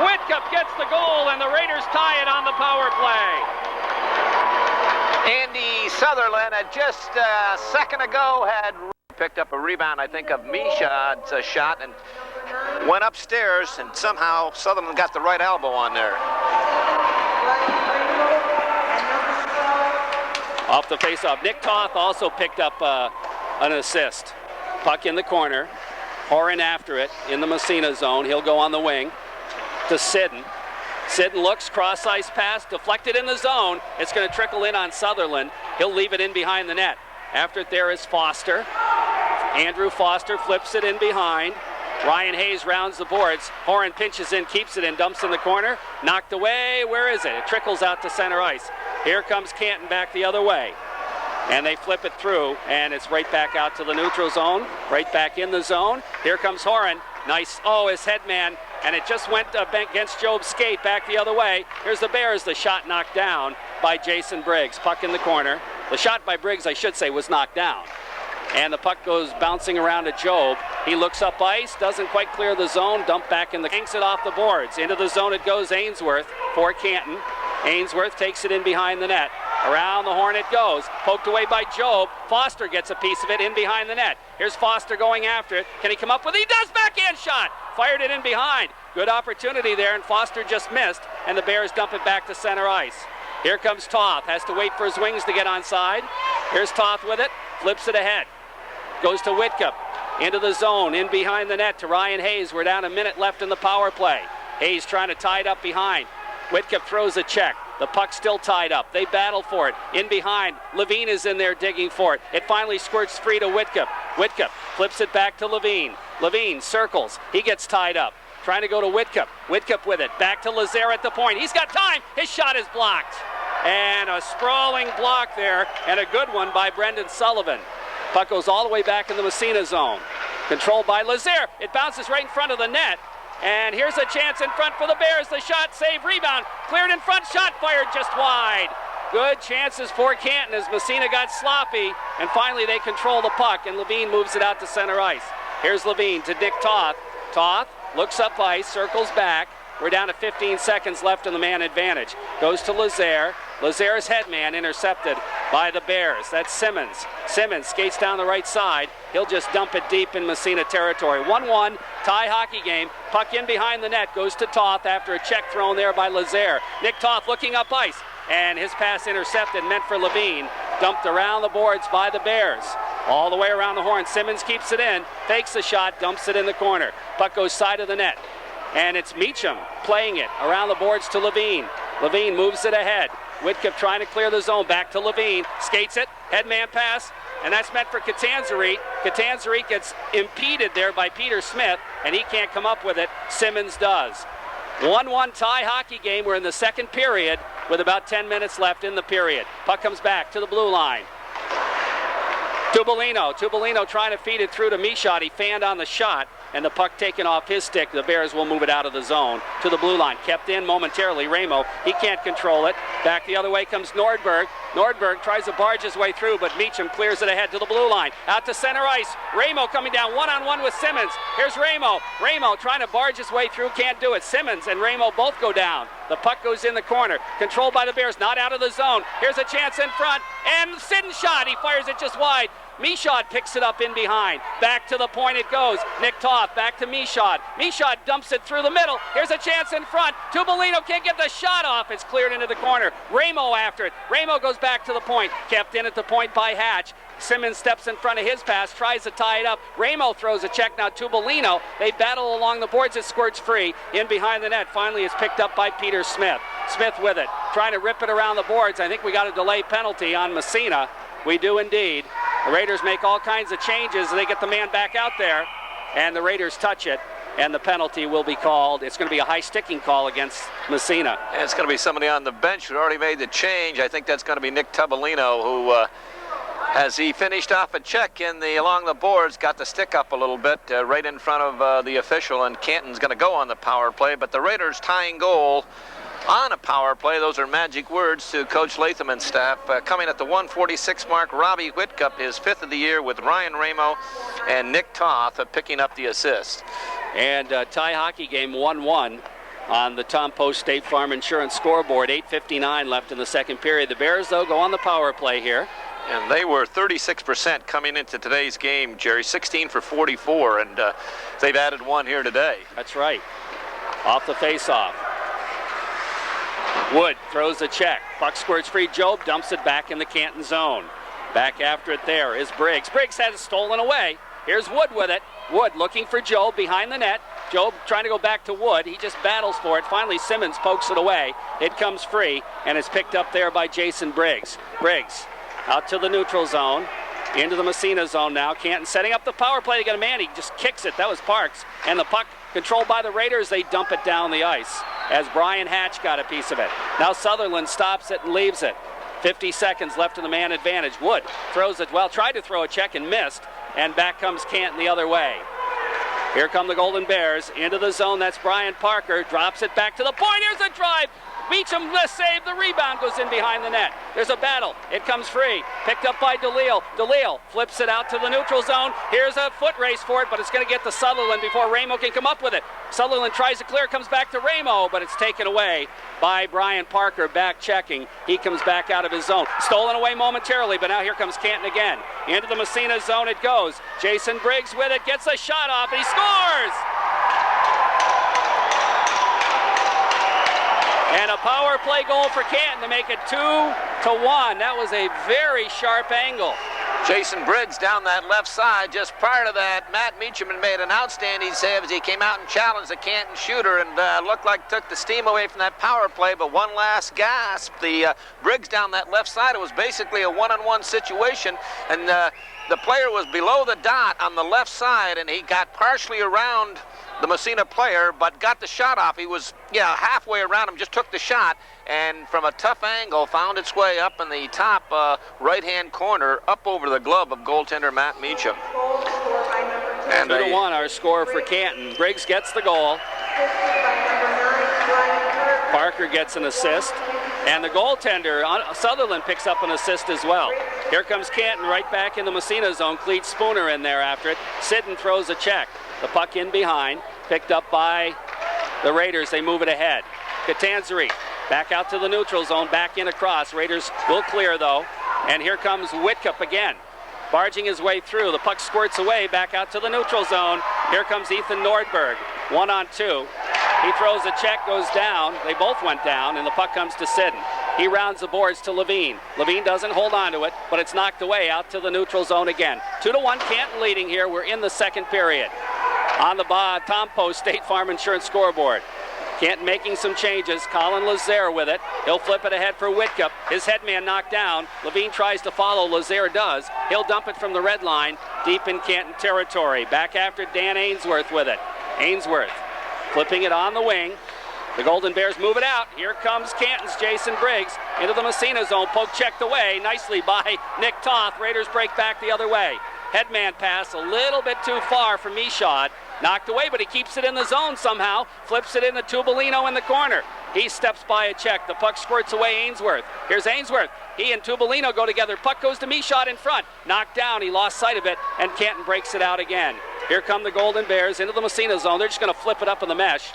Whitcup gets the goal, and the Raiders tie it on the power play. Andy Sutherland had just a second ago had picked up a rebound, I think, of Michaud's shot and went upstairs, and somehow Sutherland got the right elbow on there. Off the faceoff, Nick Toth also picked up an assist. Puck in the corner. Horan after it in the Massena zone. He'll go on the wing to Sidden. Sidden looks, cross-ice pass, deflected in the zone. It's going to trickle in on Sutherland. He'll leave it in behind the net. After it there is Foster. Andrew Foster flips it in behind. Ryan Hayes rounds the boards. Horan pinches in, keeps it in, dumps in the corner. Knocked away. Where is it? It trickles out to center ice. Here comes Canton back the other way. And they flip it through, and it's right back out to the neutral zone. Right back in the zone. Here comes Horan. Nice. Oh, his head man. And it just went against Job's skate back the other way. Here's the Bears. The shot knocked down by Jason Briggs. Puck in the corner. The shot by Briggs, I should say, was knocked down. And the puck goes bouncing around to Job. He looks up ice, doesn't quite clear the zone, dump back in the, yanks it off the boards. Into the zone it goes, Ainsworth for Canton. Ainsworth takes it in behind the net. Around the horn it goes, poked away by Job. Foster gets a piece of it in behind the net. Here's Foster going after it. Can he come up with it? He does, backhand shot! Fired it in behind. Good opportunity there, and Foster just missed, and the Bears dump it back to center ice. Here comes Toth, has to wait for his wings to get onside. Here's Toth with it, flips it ahead. Goes to Whitcup, into the zone, in behind the net to Ryan Hayes. We're down a minute left in the power play. Hayes trying to tie it up behind. Whitcup throws a check. The puck's still tied up. They battle for it. In behind, Levine is in there digging for it. It finally squirts free to Whitcup. Whitcup flips it back to Levine. Levine circles. He gets tied up. Trying to go to Whitcup. Whitcup with it. Back to Lazare at the point. He's got time. His shot is blocked. And a sprawling block there, and a good one by Brendan Sullivan. Puck goes all the way back in the Massena zone. Controlled by Lazare. It bounces right in front of the net. And here's a chance in front for the Bears. The shot, save, rebound. Cleared in front, shot fired just wide. Good chances for Canton as Massena got sloppy. And finally they control the puck, and Levine moves it out to center ice. Here's Levine to Nick Toth. Toth looks up ice, circles back. We're down to 15 seconds left in the man advantage. Goes to Lazare. Lazare's headman intercepted by the Bears. That's Simmons. Simmons skates down the right side. He'll just dump it deep in Massena territory. 1-1 tie hockey game. Puck in behind the net. Goes to Toth after a check thrown there by Lazare. Nick Toth looking up ice. And his pass intercepted, meant for Levine. Dumped around the boards by the Bears. All the way around the horn. Simmons keeps it in. Fakes the shot. Dumps it in the corner. Puck goes side of the net. And it's Meacham playing it around the boards to Levine. Levine moves it ahead. Whitcup trying to clear the zone. Back to Levine. Skates it. Headman pass. And that's meant for Catanzarite. Catanzarite gets impeded there by Peter Smith, and he can't come up with it. Simmons does. 1-1 tie hockey game. We're in the second period with about 10 minutes left in the period. Puck comes back to the blue line. Tubolino trying to feed it through to Michaud. He fanned on the shot, and the puck taken off his stick. The Bears will move it out of the zone to the blue line. Kept in momentarily. Ramo, he can't control it. Back the other way comes Nordberg. Nordberg tries to barge his way through, but Meacham clears it ahead to the blue line. Out to center ice. Ramo coming down one-on-one with Simmons. Here's Ramo. Ramo trying to barge his way through, can't do it. Simmons and Ramo both go down. The puck goes in the corner. Controlled by the Bears, not out of the zone. Here's a chance in front, and Sidden shot. He fires it just wide. Michaud picks it up in behind. Back to the point it goes. Nick Toth back to Michaud. Michaud dumps it through the middle. Here's a chance in front. Tubolino can't get the shot off. It's cleared into the corner. Ramo after it. Ramo goes back to the point. Kept in at the point by Hatch. Simmons steps in front of his pass, tries to tie it up. Ramo throws a check now. Tubolino. They battle along the boards. It squirts free. In behind the net. Finally it's picked up by Peter Smith. Smith with it. Trying to rip it around the boards. I think we got a delay penalty on Massena. We do indeed. The Raiders make all kinds of changes. They get the man back out there, and the Raiders touch it, and the penalty will be called. It's going to be a high sticking call against Massena. And it's going to be somebody on the bench who already made the change. I think that's going to be Nick Tubolino, who, as he finished off a check along the boards, got the stick up a little bit right in front of the official, and Canton's going to go on the power play. But the Raiders tying goal on a power play, those are magic words to Coach Latham and staff. Coming at the 1:46 mark, Robbie Whitcup, his 5th of the year, with Ryan Ramo and Nick Toth picking up the assist. And tie hockey game 1-1 on the Tom Post State Farm Insurance scoreboard. 8:59 left in the second period. The Bears, though, go on the power play here. And they were 36% coming into today's game, Jerry, 16 for 44, and they've added one here today. That's right. Off the face-off. Wood throws the check. Puck squirts free. Job dumps it back in the Canton zone. Back after it there is Briggs. Briggs has it stolen away. Here's Wood with it. Wood looking for Job behind the net. Job trying to go back to Wood. He just battles for it. Finally, Simmons pokes it away. It comes free, and it's picked up there by Jason Briggs. Briggs out to the neutral zone. Into the Massena zone now. Canton setting up the power play. They got a man. He just kicks it. That was Parks. And the puck controlled by the Raiders. They dump it down the ice as Brian Hatch got a piece of it. Now Sutherland stops it and leaves it. 50 seconds left in the man advantage. Wood throws it. Well, tried to throw a check and missed. And back comes Canton the other way. Here come the Golden Bears into the zone. That's Brian Parker. Drops it back to the point. Here's a drive. Beecham, the save. The rebound goes in behind the net. There's a battle. It comes free. Picked up by DeLille. DeLille flips it out to the neutral zone. Here's a foot race for it, but it's going to get to Sutherland before Ramo can come up with it. Sutherland tries to clear, comes back to Ramo, but it's taken away by Brian Parker, back checking. He comes back out of his zone. Stolen away momentarily, but now here comes Canton again. Into the Massena zone it goes. Jason Briggs with it, gets a shot off, and he scores! And a power play goal for Canton to make it 2-1. That was a very sharp angle. Jason Briggs down that left side. Just prior to that, Matt Meacham had made an outstanding save as he came out and challenged the Canton shooter and looked like took the steam away from that power play. But one last gasp. The Briggs down that left side, it was basically a one-on-one situation. And the player was below the dot on the left side, and he got partially around the Massena player, but got the shot off. He was, halfway around him, just took the shot, and from a tough angle, found its way up in the top right-hand corner, up over the glove of goaltender Matt Meacham. And 2-1, our score for Canton. Briggs gets the goal. Parker gets an assist. And the goaltender, Sutherland, picks up an assist as well. Here comes Canton right back in the Massena zone. Cleet Spooner in there after it. Sidden throws a check. The puck in behind, picked up by the Raiders. They move it ahead. Catanzari back out to the neutral zone, back in across. Raiders will clear though. And here comes Whitcup again, barging his way through. The puck squirts away back out to the neutral zone. Here comes Ethan Nordberg, 1-on-2. He throws a check, goes down. They both went down, and the puck comes to Sidden. He rounds the boards to Levine. Levine doesn't hold on to it, but it's knocked away out to the neutral zone again. 2-1, Canton leading here. We're in the second period. On the Tom Post State Farm Insurance scoreboard. Canton making some changes. Colin Lazare with it. He'll flip it ahead for Whitcup. His headman knocked down. Levine tries to follow. Lazare does. He'll dump it from the red line deep in Canton territory. Back after Dan Ainsworth with it. Ainsworth flipping it on the wing. The Golden Bears move it out. Here comes Canton's Jason Briggs into the Massena zone. Poke checked away nicely by Nick Toth. Raiders break back the other way. Headman pass a little bit too far for Michaud. Knocked away, but he keeps it in the zone somehow. Flips it into Tubolino in the corner. He steps by a check. The puck squirts away Ainsworth. Here's Ainsworth. He and Tubolino go together. Puck goes to Michaud in front. Knocked down. He lost sight of it, and Canton breaks it out again. Here come the Golden Bears into the Massena zone. They're just going to flip it up in the mesh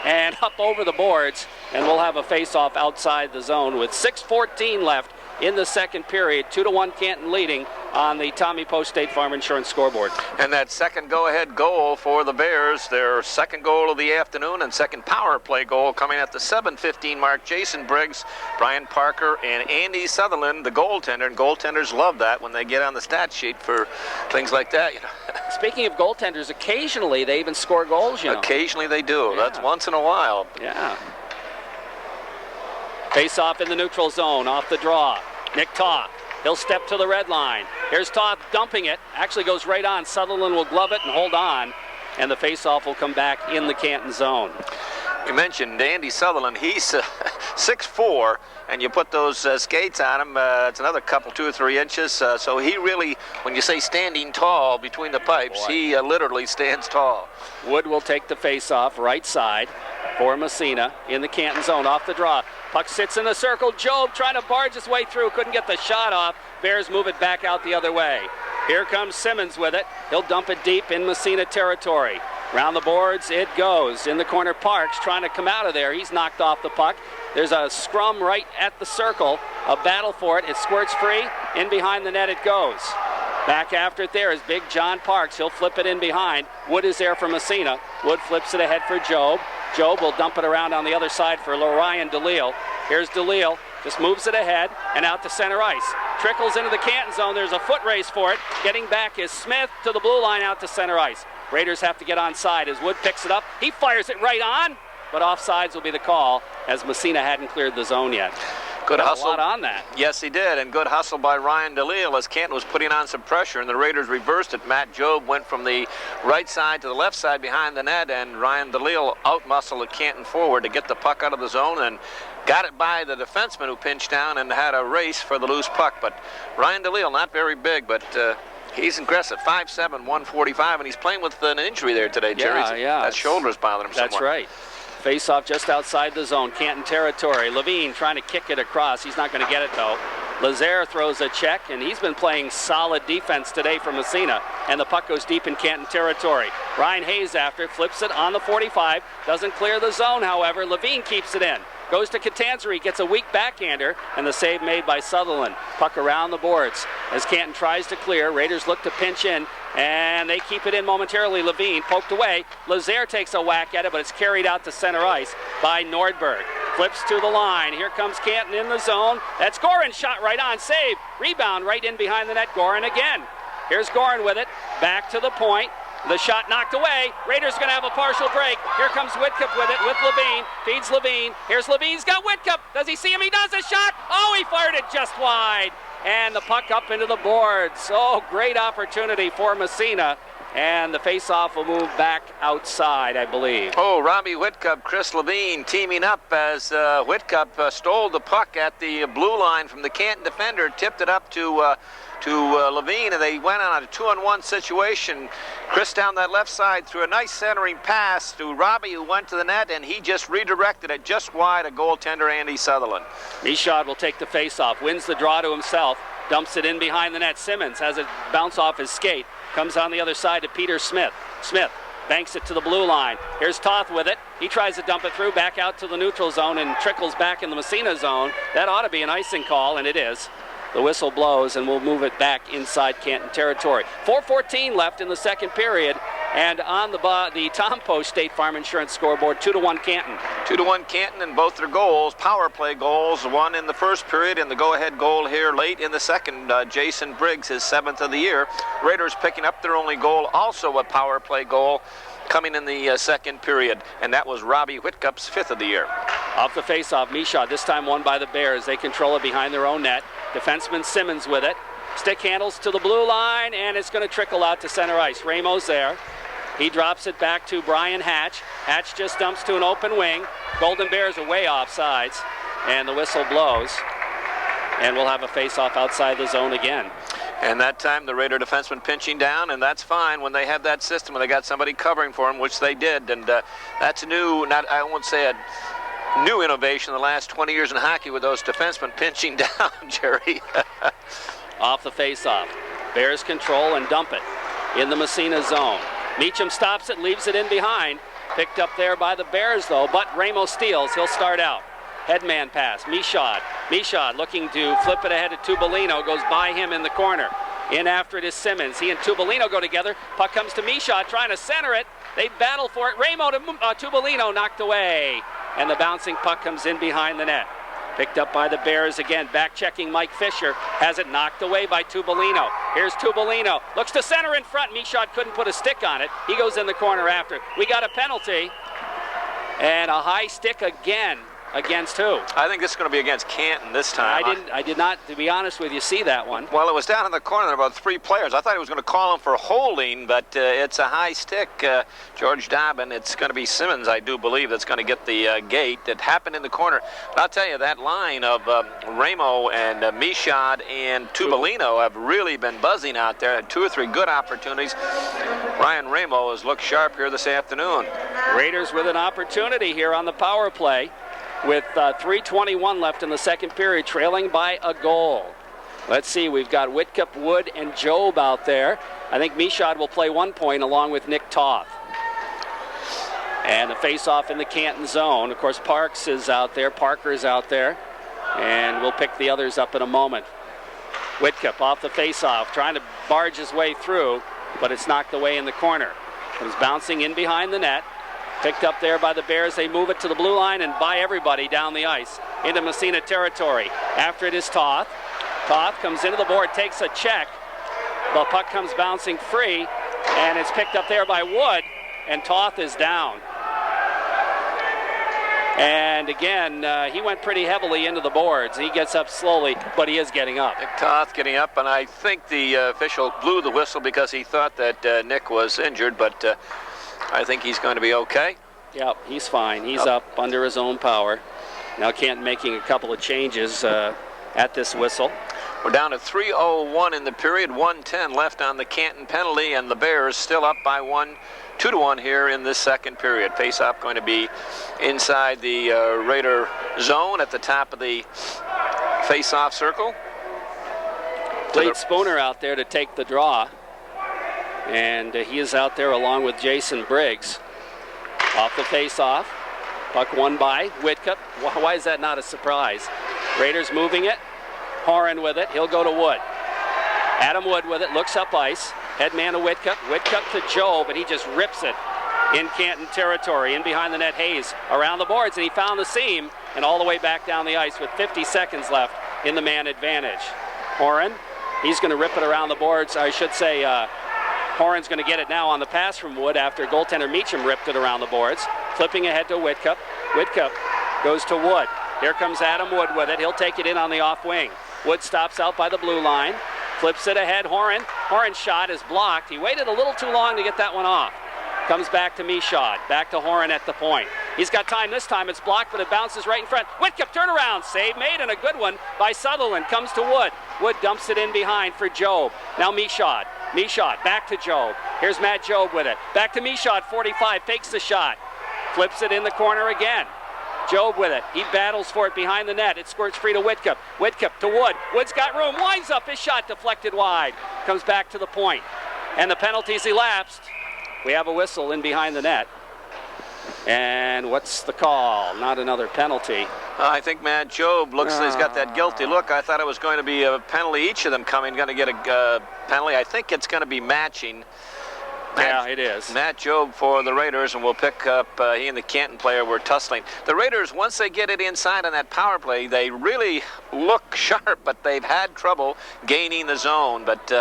and up over the boards, and we'll have a face-off outside the zone with 6:14 left in the second period. 2-1 Canton leading on the Tommy Post State Farm Insurance scoreboard. And that second go-ahead goal for the Bears, their second goal of the afternoon and second power play goal coming at the 7:15 mark. Jason Briggs, Brian Parker, and Andy Sutherland, the goaltender. And goaltenders love that when they get on the stat sheet for things like that. Speaking of goaltenders, occasionally they even score goals, Occasionally they do. Yeah. That's once in a while. Yeah. Face off in the neutral zone, off the draw. Nick Toth. He'll step to the red line. Here's Toth dumping it. Actually goes right on. Sutherland will glove it and hold on. And the faceoff will come back in the Canton zone. You mentioned Andy Sutherland. He's 6'4", and you put those skates on him, it's another couple, 2 or 3 inches. So he really, when you say standing tall between the pipes, he literally stands tall. Wood will take the faceoff right side for Massena in the Canton zone off the draw. Puck sits in the circle. Job trying to barge his way through. Couldn't get the shot off. Bears move it back out the other way. Here comes Simmons with it. He'll dump it deep in Massena territory. Round the boards it goes. In the corner, Parks trying to come out of there. He's knocked off the puck. There's a scrum right at the circle. A battle for it. It squirts free. In behind the net it goes. Back after it there is big John Parks. He'll flip it in behind. Wood is there for Massena. Wood flips it ahead for Job. Job will dump it around on the other side for Ryan DeLille. Here's DeLille. Just moves it ahead and out to center ice. Trickles into the Canton zone. There's a foot race for it. Getting back is Smith to the blue line out to center ice. Raiders have to get onside as Wood picks it up. He fires it right on, but offsides will be the call as Massena hadn't cleared the zone yet. Good hustle. A lot on that. Yes, he did, and good hustle by Ryan DeLille as Canton was putting on some pressure, and the Raiders reversed it. Matt Job went from the right side to the left side behind the net, and Ryan DeLille outmuscled Canton forward to get the puck out of the zone and got it by the defenseman who pinched down and had a race for the loose puck. But Ryan DeLille, not very big, but he's aggressive, 5'7", 145, and he's playing with an injury there today, Jerry. Yeah. That shoulder's bothering him somewhat. That's right. Face-off just outside the zone, Canton territory. Levine trying to kick it across. He's not going to get it, though. Lazaire throws a check, and he's been playing solid defense today for Massena, and the puck goes deep in Canton territory. Ryan Hayes after, flips it on the 45, doesn't clear the zone, however. Levine keeps it in. Goes to Catanzari, gets a weak backhander, and the save made by Sutherland. Puck around the boards as Canton tries to clear. Raiders look to pinch in, and they keep it in momentarily. Levine poked away. Lazaire takes a whack at it, but it's carried out to center ice by Nordberg. Flips to the line. Here comes Canton in the zone. That's Gorin, shot right on, save. Rebound right in behind the net. Gorin again. Here's Gorin with it. Back to the point. The shot knocked away. Raiders going to have a partial break. Here comes Whitcup with it with Levine. Feeds Levine. Here's Levine's got Whitcup. Does he see him? He does a shot. Oh, he fired it just wide. And the puck up into the boards. Oh, great opportunity for Massena. And the face-off will move back outside, I believe. Oh, Robbie Whitcup, Chris Levine teaming up as Whitcup stole the puck at the blue line from the Canton defender, tipped it up to Levine, and they went on a 2-on-1 situation. Chris down that left side threw a nice centering pass to Robbie, who went to the net, and he just redirected it just wide of goaltender Andy Sutherland. Michaud will take the face-off, wins the draw to himself, dumps it in behind the net. Simmons has it bounce off his skate, comes on the other side to Peter Smith. Smith banks it to the blue line. Here's Toth with it. He tries to dump it through, back out to the neutral zone, and trickles back in the Massena zone. That ought to be an icing call, and it is. The whistle blows, and we'll move it back inside Canton territory. 4:14 left in the second period, and on the Tom Post State Farm Insurance scoreboard, 2-1 Canton. 2-1 Canton, and both their goals, power play goals, one in the first period, and the go-ahead goal here late in the second. Jason Briggs, his 7th of the year. Raiders picking up their only goal, also a power play goal, coming in the second period, and that was Robbie Whitcup's 5th of the year. Off the face-off, Michaud, this time won by the Bears. They control it behind their own net. Defenseman Simmons with it. Stick handles to the blue line, and it's going to trickle out to center ice. Ramos there. He drops it back to Brian Hatch. Hatch just dumps to an open wing. Golden Bears are way off sides, and the whistle blows. And we'll have a face-off outside the zone again. And that time the Raider defenseman pinching down, and that's fine when they have that system, when they got somebody covering for him, which they did. And that's new, I won't say a new innovation in the last 20 years in hockey with those defensemen pinching down, Jerry. Off the face-off. Bears control and dump it in the Massena zone. Meacham stops it, leaves it in behind. Picked up there by the Bears, though, but Ramos steals. He'll start out. Headman pass. Michaud. Michaud looking to flip it ahead to Tubolino. Goes by him in the corner. In after it is Simmons. He and Tubolino go together. Puck comes to Michaud trying to center it. They battle for it. Ramo to Tubolino, knocked away. And the bouncing puck comes in behind the net. Picked up by the Bears again. Back checking Mike Fisher. Has it knocked away by Tubolino. Here's Tubolino. Looks to center in front. Michaud couldn't put a stick on it. He goes in the corner after. We got a penalty. And a high stick again against who? I think this is going to be against Canton this time. I did not, to be honest with you, see that one. Well, it was down in the corner. There were about 3 players. I thought he was going to call him for holding, but it's a high stick. George Dobbin, it's going to be Simmons, I do believe, that's going to get the gate. It happened in the corner. But I'll tell you, that line of Ramo and Michaud and Tubolino have really been buzzing out there. Had 2 or 3 good opportunities. Ryan Ramo has looked sharp here this afternoon. Raiders with an opportunity here on the power play with 3:21 left in the second period, trailing by a goal. Let's see, we've got Whitcup, Wood, and Job out there. I think Michaud will play 1 point along with Nick Toth. And the face-off in the Canton zone. Of course, Parks is out there, Parker is out there, and we'll pick the others up in a moment. Whitcup off the face-off, trying to barge his way through, but it's knocked away in the corner. Comes bouncing in behind the net. Picked up there by the Bears. They move it to the blue line and by everybody down the ice into Massena territory. After it is Toth. Toth comes into the board, takes a check. The puck comes bouncing free, and it's picked up there by Wood, and Toth is down. And again, he went pretty heavily into the boards. He gets up slowly, but he is getting up. Nick Toth getting up, and I think the official blew the whistle because he thought that Nick was injured, but I think he's going to be okay. Yep, he's fine. He's up under his own power. Now Canton making a couple of changes at this whistle. We're down to 3:01 in the period, 1:10 left on the Canton penalty, and the Bears still up by 2-1 here in this second period. Face-off going to be inside the Raider zone at the top of the face-off circle. Blade Spooner out there to take the draw. And he is out there along with Jason Briggs. Off the face-off. Puck won by Whitcup. Why is that not a surprise? Raiders moving it. Horan with it. He'll go to Wood. Adam Wood with it. Looks up ice. Head man to Whitcup. Whitcup to Joe, but he just rips it in Canton territory. In behind the net, Hayes around the boards, and he found the seam and all the way back down the ice with 50 seconds left in the man advantage. Horan, he's going to rip it around the boards. I should say Horan's going to get it now on the pass from Wood after goaltender Meacham ripped it around the boards. Flipping ahead to Whitcup. Whitcup goes to Wood. Here comes Adam Wood with it. He'll take it in on the off wing. Wood stops out by the blue line. Flips it ahead. Horan. Horan's shot is blocked. He waited a little too long to get that one off. Comes back to Michaud. Back to Horan at the point. He's got time this time. It's blocked, but it bounces right in front. Whitcup turnaround. Save made, and a good one by Sutherland. Comes to Wood. Wood dumps it in behind for Job. Now Michaud. Michaud back to Job. Here's Matt Job with it. Back to Michaud, 45. Fakes the shot. Flips it in the corner again. Job with it. He battles for it behind the net. It squirts free to Whitcup. Whitcup to Wood. Wood's got room. Winds up. His shot deflected wide. Comes back to the point. And the penalty's elapsed. We have a whistle in behind the net. And what's the call? Not another penalty. I think Matt Job looks like he's got that guilty look. I thought it was going to be a penalty. Each of them going to get a penalty. I think it's going to be matching. Yeah, it is. Matt Job for the Raiders, and we'll pick up, he and the Canton player were tussling. The Raiders, once they get it inside on that power play, they really look sharp, but they've had trouble gaining the zone. But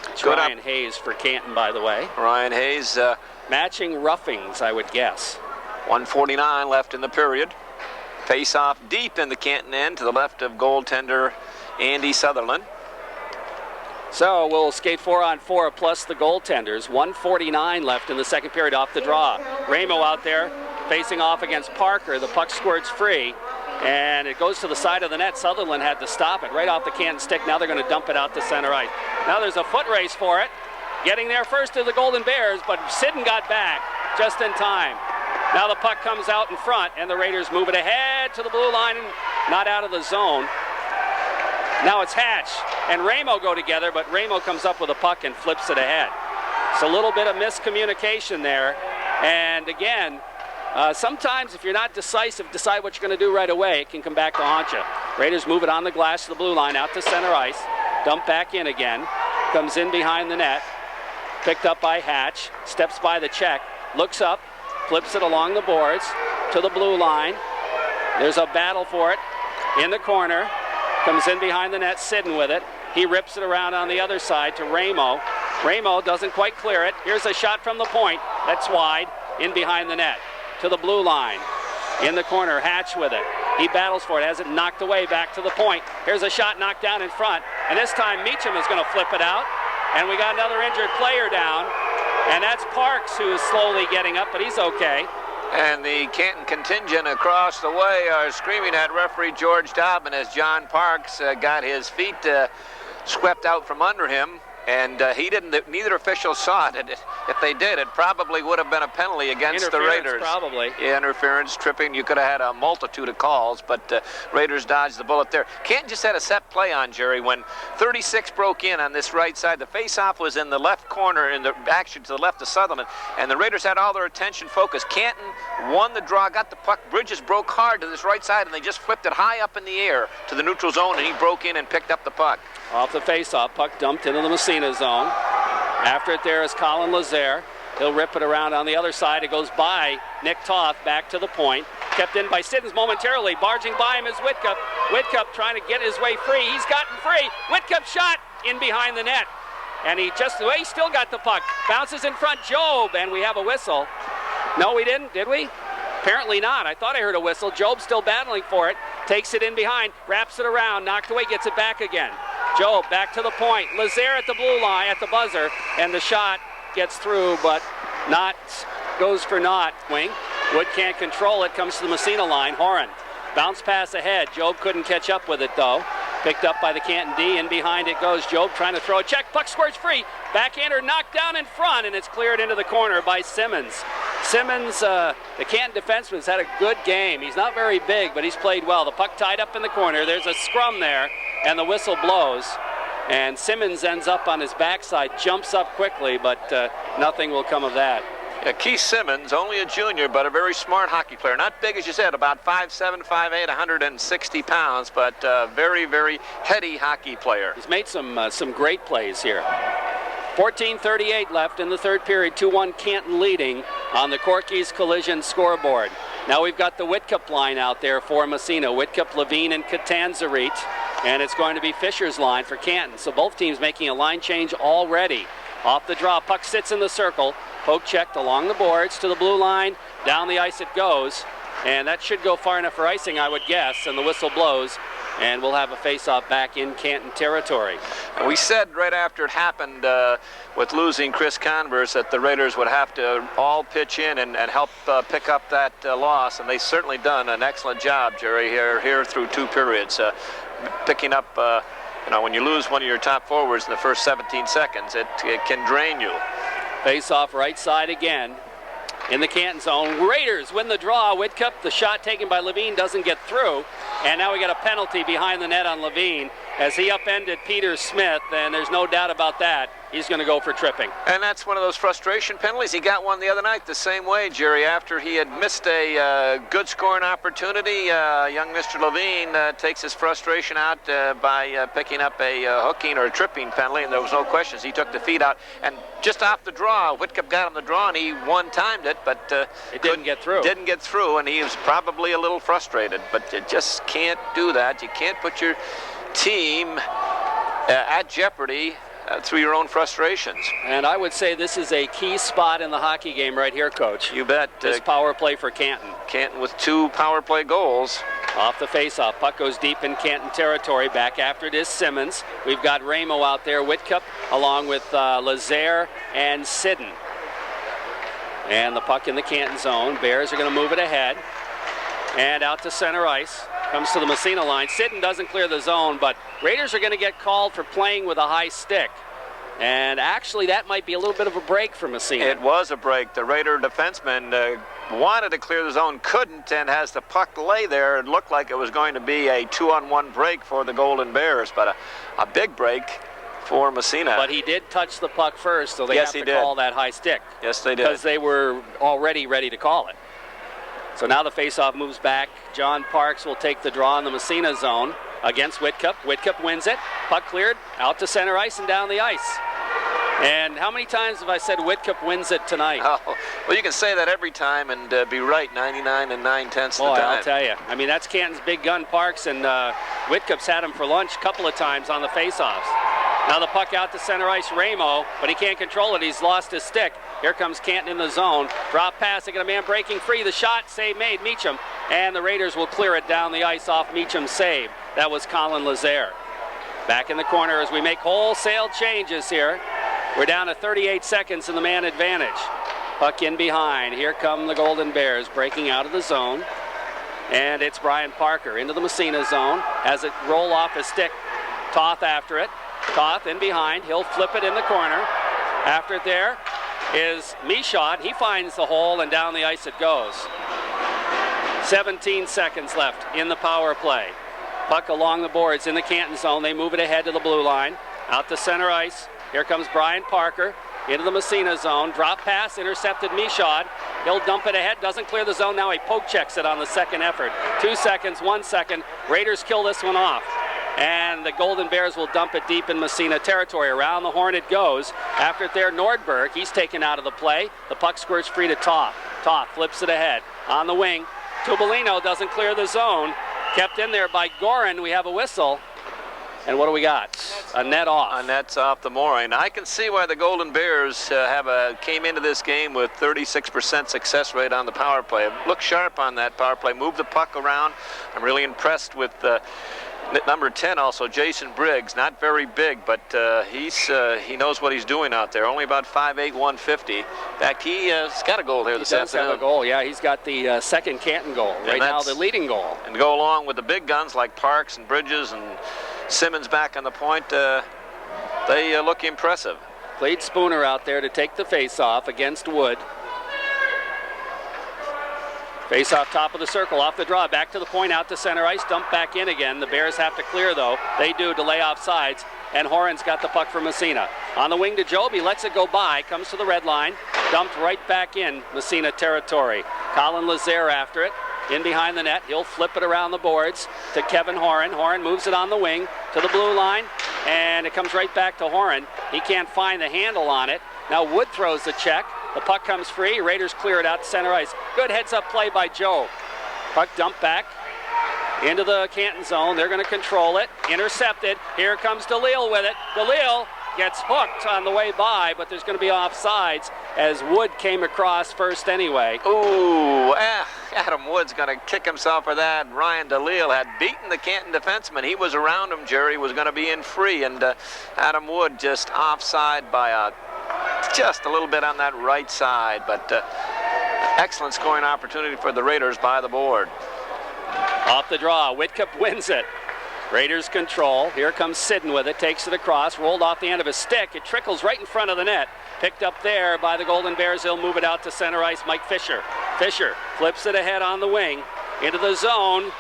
it's Ryan Hayes for Canton, by the way. Ryan Hayes. Matching roughings, I would guess. 1:49 left in the period. Face off deep in the Canton end to the left of goaltender Andy Sutherland. So we'll skate 4-on-4 plus the goaltenders. 1:49 left in the second period off the draw. Ramo out there facing off against Parker. The puck squirts free, and it goes to the side of the net. Sutherland had to stop it right off the Canton stick. Now they're going to dump it out to center ice. Now there's a foot race for it. Getting there first to the Golden Bears, but Sidden got back just in time. Now the puck comes out in front, and the Raiders move it ahead to the blue line and not out of the zone. Now it's Hatch and Ramo go together, but Ramo comes up with a puck and flips it ahead. It's a little bit of miscommunication there. And again, sometimes if you're not decisive, decide what you're going to do right away, it can come back to haunt you. Raiders move it on the glass to the blue line, out to center ice. Dump back in again. Comes in behind the net. Picked up by Hatch. Steps by the check. Looks up. Flips it along the boards to the blue line. There's a battle for it in the corner. Comes in behind the net, Sidden with it. He rips it around on the other side to Ramo. Ramo doesn't quite clear it. Here's a shot from the point. That's wide, in behind the net. To the blue line. In the corner, Hatch with it. He battles for it, has it knocked away back to the point. Here's a shot knocked down in front, and this time Meacham is going to flip it out, and we got another injured player down, and that's Parks, who is slowly getting up, but he's okay. And the Canton contingent across the way are screaming at referee George Dobbin as John Parks got his feet swept out from under him. And he didn't. Neither official saw it. If they did, it probably would have been a penalty against the Raiders. Probably. Yeah, interference, tripping. You could have had a multitude of calls, but Raiders dodged the bullet there. Canton just had a set play on, Jerry. When 36 broke in on this right side, the face-off was in the left corner, in the action to the left of Sutherland, and the Raiders had all their attention focused. Canton won the draw, got the puck. Bridges broke hard to this right side, and they just flipped it high up in the air to the neutral zone, and he broke in and picked up the puck. Off the face-off, puck dumped into the Massena zone. After it there is Colin Lazare. He'll rip it around on the other side. It goes by Nick Toth back to the point. Kept in by Siddons momentarily. Barging by him is Whitcup. Whitcup trying to get his way free. He's gotten free. Whitcup shot in behind the net. And he still got the puck. Bounces in front, Job, and we have a whistle. No, we didn't, did we? Apparently not. I thought I heard a whistle. Job still battling for it. Takes it in behind, wraps it around, knocked away, gets it back again. Job back to the point. Lazare at the blue line, at the buzzer, and the shot gets through, but not goes for naught. Wing. Wood can't control it, comes to the Massena line. Horan. Bounce pass ahead. Job couldn't catch up with it, though. Picked up by the Canton D, and behind it goes Job trying to throw a check. Puck squirts free. Backhander knocked down in front, and it's cleared into the corner by Simmons. Simmons, the Canton defenseman's had a good game. He's not very big, but he's played well. The puck tied up in the corner. There's a scrum there, and the whistle blows. And Simmons ends up on his backside, jumps up quickly, but nothing will come of that. Yeah, Keith Simmons, only a junior, but a very smart hockey player. Not big, as you said, about 5'7", 5'8", 160 pounds, but very, very heady hockey player. He's made some great plays here. 14:38 left in the third period. 2-1 Canton leading on the Corky's Collision scoreboard. Now we've got the Whitcup line out there for Massena. Whitcup, Levine, and Catanzarite. And it's going to be Fisher's line for Canton. So both teams making a line change already. Off the draw, puck sits in the circle. Poke checked along the boards to the blue line. Down the ice it goes. And that should go far enough for icing, I would guess. And the whistle blows. And we'll have a face-off back in Canton territory. And we said right after it happened with losing Chris Converse that the Raiders would have to all pitch in and help pick up that loss. And they've certainly done an excellent job, Jerry, here through two periods. Picking up, when you lose one of your top forwards in the first 17 seconds, it can drain you. Face-off right side again in the Canton zone. Raiders win the draw. Whitcup, the shot taken by Levine doesn't get through. And now we got a penalty behind the net on Levine as he upended Peter Smith, and there's no doubt about that. He's going to go for tripping. And that's one of those frustration penalties. He got one the other night the same way, Jerry, after he had missed a good scoring opportunity. Young Mr. Levine takes his frustration out by picking up a hooking or a tripping penalty, and there was no questions. He took the feet out, and just off the draw, Whitcup got him the draw, and he one-timed it, but it didn't get through. Didn't get through, and he was probably a little frustrated, but you just can't do that. You can't put your team at jeopardy through your own frustrations. And I would say this is a key spot in the hockey game right here, Coach. You bet. This power play for Canton. Canton with 2 power play goals. Off the face-off, puck goes deep in Canton territory. Back after it is Simmons. We've got Ramo out there, Whitcup, along with Lazare and Sidden. And the puck in the Canton zone. Bears are going to move it ahead. And out to center ice. Comes to the Massena line. Sidden doesn't clear the zone, but Raiders are going to get called for playing with a high stick. And actually, that might be a little bit of a break for Massena. It was a break. The Raider defenseman wanted to clear the zone, couldn't, and as the puck lay there, it looked like it was going to be a 2-on-1 break for the Golden Bears, but a big break for Massena. But he did touch the puck first, so they have to call that high stick. Yes, they did. Because they were already ready to call it. So now the faceoff moves back. John Parks will take the draw in the Massena zone against Whitcup. Whitcup wins it. Puck cleared out to center ice and down the ice. And how many times have I said Whitcup wins it tonight? Oh, well, you can say that every time and be right 99 9/10 of the time. I'll tell you. I mean, that's Canton's big gun, Parks, and Whitcup's had him for lunch a couple of times on the faceoffs. Now the puck out to center ice, Ramo, but he can't control it. He's lost his stick. Here comes Canton in the zone. Drop pass, they got a man breaking free. The shot, save made. Meacham and the Raiders will clear it down the ice off Meacham's save. That was Colin Lazaire. Back in the corner as we make wholesale changes here. We're down to 38 seconds in the man advantage. Puck in behind. Here come the Golden Bears breaking out of the zone. And it's Brian Parker into the Massena zone. Has it roll off his stick. Toth after it. Toth in behind. He'll flip it in the corner. After it there is Michaud. He finds the hole and down the ice it goes. 17 seconds left in the power play. Puck along the boards in the Canton zone. They move it ahead to the blue line. Out to center ice. Here comes Brian Parker into the Massena zone. Drop pass, intercepted Michaud. He'll dump it ahead, doesn't clear the zone. Now he poke checks it on the second effort. 2 seconds, 1 second. Raiders kill this one off. And the Golden Bears will dump it deep in Massena territory. Around the horn it goes. After it there, Nordberg. He's taken out of the play. The puck squirts free to Toth. Toth flips it ahead. On the wing. Tubolino doesn't clear the zone. Kept in there by Gorin. We have a whistle. And what do we got? A net off. A net's off the mooring. I can see why the Golden Bears came into this game with 36% success rate on the power play. Look sharp on that power play. Move the puck around. I'm really impressed with number 10 also, Jason Briggs. Not very big, but he knows what he's doing out there. Only about 5'8", 150. In fact, he's got a goal here this afternoon. He does have a goal, yeah. He's got the second Canton goal. Right now, the leading goal. And go along with the big guns like Parks and Bridges and Simmons back on the point. They look impressive. Played Spooner out there to take the face-off against Wood. Face off top of the circle, off the draw, back to the point, out to center ice, dump back in again. The Bears have to clear though. They do to lay off sides, and Horan's got the puck for Massena. On the wing to Job, he lets it go by, comes to the red line, dumped right back in Massena territory. Colin Lazaire after it, in behind the net. He'll flip it around the boards to Kevin Horan. Horan moves it on the wing to the blue line, and it comes right back to Horan. He can't find the handle on it. Now Wood throws the check. The puck comes free. Raiders clear it out to center ice. Good heads-up play by Joe. Puck dumped back into the Canton zone. They're going to control it. Intercepted. Here comes DeLille with it. DeLille gets hooked on the way by, but there's going to be offsides as Wood came across first anyway. Ooh, Adam Wood's going to kick himself for that. Ryan DeLille had beaten the Canton defenseman. He was around him. Jerry was going to be in free, and Adam Wood just offside by just a little bit on that right side, but excellent scoring opportunity for the Raiders by the board. Off the draw, Whitcup wins it. Raiders control. Here comes Sidden with it, takes it across, rolled off the end of his stick. It trickles right in front of the net. Picked up there by the Golden Bears. He'll move it out to center ice, Mike Fisher. Fisher flips it ahead on the wing into the zone,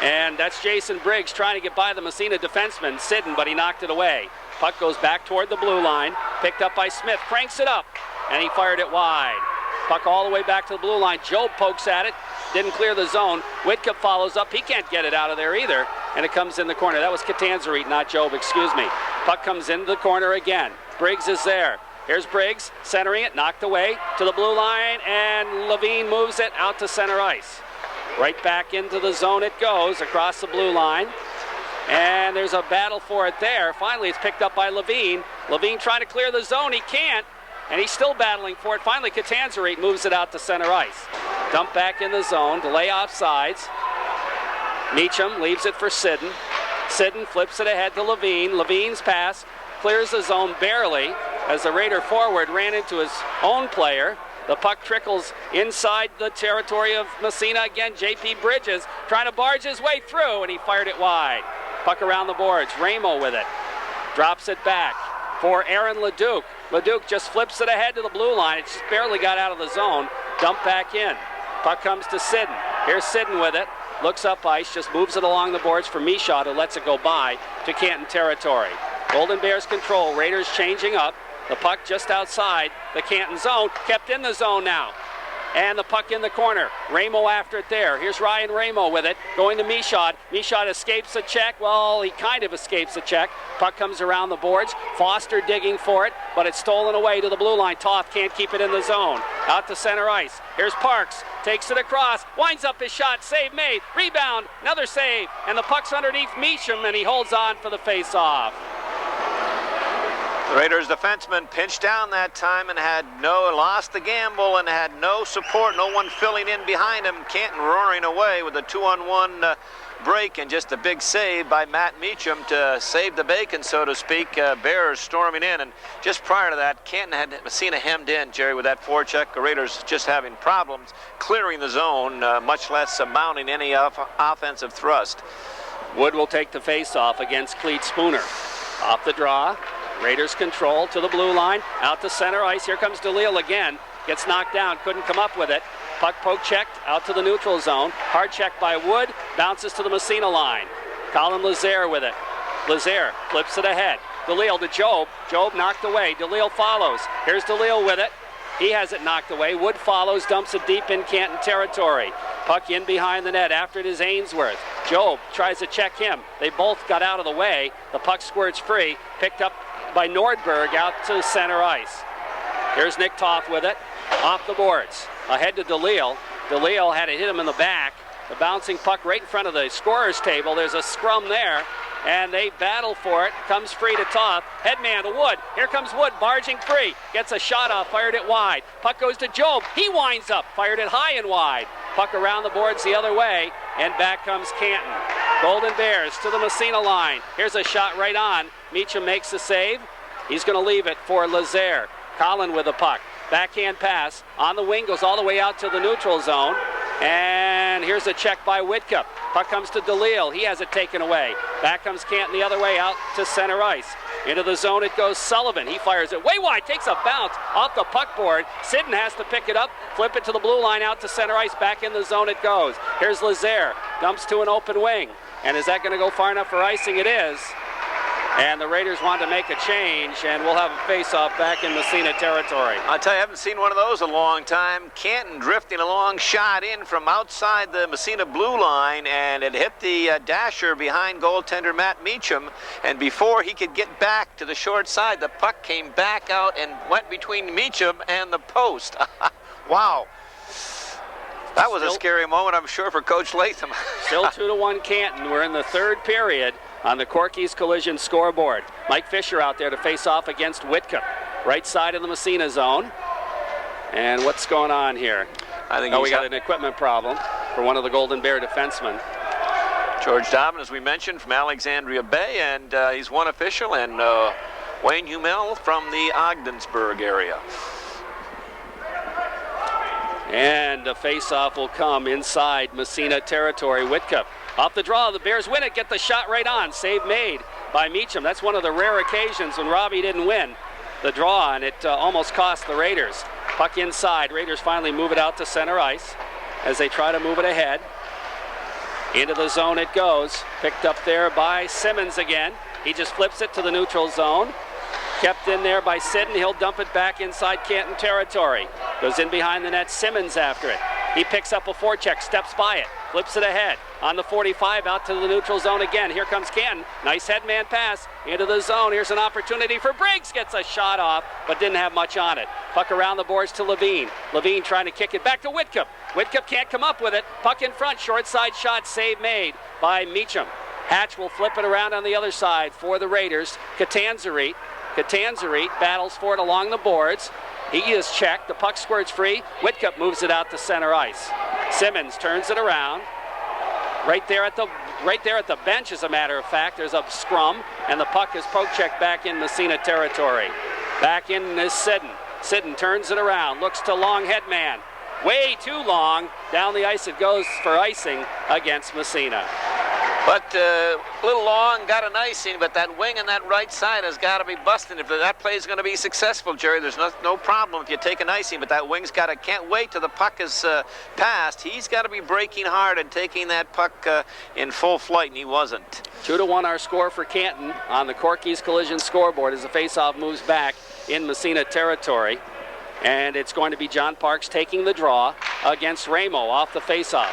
and that's Jason Briggs trying to get by the Massena defenseman, Sidden, but he knocked it away. Puck goes back toward the blue line, picked up by Smith, cranks it up, and he fired it wide. Puck all the way back to the blue line. Joe pokes at it, didn't clear the zone. Whitcup follows up. He can't get it out of there either, and it comes in the corner. That was Catanzarite, not Job, excuse me. Puck comes into the corner again. Briggs is there. Here's Briggs, centering it, knocked away to the blue line, and Levine moves it out to center ice. Right back into the zone it goes, across the blue line. And there's a battle for it there. Finally, it's picked up by Levine. Levine trying to clear the zone. He can't, and he's still battling for it. Finally, Catanzarite moves it out to center ice. Dump back in the zone to lay off sides. Meacham leaves it for Sidden. Sidden flips it ahead to Levine. Levine's pass clears the zone barely as the Raider forward ran into his own player. The puck trickles inside the territory of Massena again. J.P. Bridges trying to barge his way through, and he fired it wide. Puck around the boards. Ramo with it. Drops it back for Aaron Leduc. Leduc just flips it ahead to the blue line. It just barely got out of the zone. Dump back in. Puck comes to Sidden. Here's Sidden with it. Looks up ice, just moves it along the boards for Michaud, who lets it go by to Canton territory. Golden Bears control. Raiders changing up. The puck just outside the Canton zone. Kept in the zone now. And the puck in the corner. Ramo after it there. Here's Ryan Ramo with it. Going to Michaud. Michaud escapes a check. Well, he kind of escapes a check. Puck comes around the boards. Foster digging for it, but it's stolen away to the blue line. Toth can't keep it in the zone. Out to center ice. Here's Parks. Takes it across. Winds up his shot. Save made. Rebound. Another save. And the puck's underneath Meacham, and he holds on for the face-off. The Raiders defenseman pinched down that time and lost the gamble and had no support, no one filling in behind him. Canton roaring away with a 2-on-1 break and just a big save by Matt Meacham to save the bacon, so to speak. Bears storming in, and just prior to that, Canton had Massena hemmed in, Jerry, with that forecheck. The Raiders just having problems clearing the zone, much less mounting any offensive thrust. Wood will take the face-off against Cleet Spooner. Off the draw, Raiders control to the blue line, out to center ice. Here comes DeLille again. Gets knocked down, couldn't come up with it. Puck poke checked out to the neutral zone. Hard check by Wood, bounces to the Massena line. Colin Lazare with it. Lazare flips it ahead. DeLille to Job. Job knocked away. DeLille follows. Here's DeLille with it. He has it knocked away. Wood follows, dumps it deep in Canton territory. Puck in behind the net. After it is Ainsworth. Job tries to check him. They both got out of the way. The puck squirts free. Picked up by Nordberg out to center ice. Here's Nick Toth with it. Off the boards. Ahead to DeLille. DeLille had to hit him in the back. The bouncing puck right in front of the scorer's table. There's a scrum there, and they battle for it. Comes free to Toth. Headman to Wood. Here comes Wood barging free. Gets a shot off, fired it wide. Puck goes to Job. He winds up, fired it high and wide. Puck around the boards the other way, and back comes Canton. Golden Bears to the Massena line. Here's a shot right on. Meacham makes the save. He's going to leave it for Lazare. Collin with the puck. Backhand pass on the wing, goes all the way out to the neutral zone. And here's a check by Whitcup. Puck comes to DeLille. He has it taken away. Back comes Canton the other way out to center ice. Into the zone it goes Sullivan. He fires it way wide, takes a bounce off the puck board. Sidden has to pick it up, flip it to the blue line out to center ice. Back in the zone it goes. Here's Lazare. Dumps to an open wing. And is that going to go far enough for icing? It is. And the Raiders want to make a change, and we'll have a face-off back in Massena territory. I'll tell you, I haven't seen one of those in a long time. Canton drifting a long shot in from outside the Massena blue line, and it hit the dasher behind goaltender Matt Meacham. And before he could get back to the short side, the puck came back out and went between Meacham and the post. Wow. That was a scary moment, I'm sure, for Coach Latham. Still 2-1 Canton. We're in the third period on the Corky's Collision scoreboard. Mike Fisher out there to face off against Whitcup. Right side of the Massena zone. And what's going on here? I think we got an equipment problem for one of the Golden Bear defensemen. George Dobbin, as we mentioned, from Alexandria Bay, and he's one official, and Wayne Humel from the Ogdensburg area. And a face-off will come inside Massena territory. Whitcup off the draw. The Bears win it. Get the shot right on. Save made by Meacham. That's one of the rare occasions when Robbie didn't win the draw, and it almost cost the Raiders. Puck inside. Raiders finally move it out to center ice as they try to move it ahead. Into the zone it goes. Picked up there by Simmons again. He just flips it to the neutral zone. Kept in there by Sidden. He'll dump it back inside Canton territory. Goes in behind the net. Simmons after it. He picks up a forecheck, steps by it, flips it ahead. On the 45, out to the neutral zone again. Here comes Canton. Nice headman pass into the zone. Here's an opportunity for Briggs. Gets a shot off, but didn't have much on it. Puck around the boards to Levine. Levine trying to kick it back to Whitcup. Whitcup can't come up with it. Puck in front. Short side shot. Save made by Meacham. Hatch will flip it around on the other side for the Raiders. Catanzarite battles for it along the boards. He is checked. The puck squirts free. Whitcup moves it out to center ice. Simmons turns it around. Right there at the bench, as a matter of fact, there's a scrum, and the puck is poke checked back in Massena territory. Back in is Sidden. Sidden turns it around. Looks to long headman. Way too long. Down the ice it goes for icing against Massena. But a little long, got an icing, but that wing on that right side has got to be busting. If that play is going to be successful, Jerry, there's no problem if you take an icing, but that wing's got to, can't wait till the puck is passed. He's got to be breaking hard and taking that puck in full flight, and he wasn't. 2-1 our score for Canton on the Corky's Collision scoreboard as the faceoff moves back in Massena territory. And it's going to be John Parks taking the draw against Ramo off the faceoff.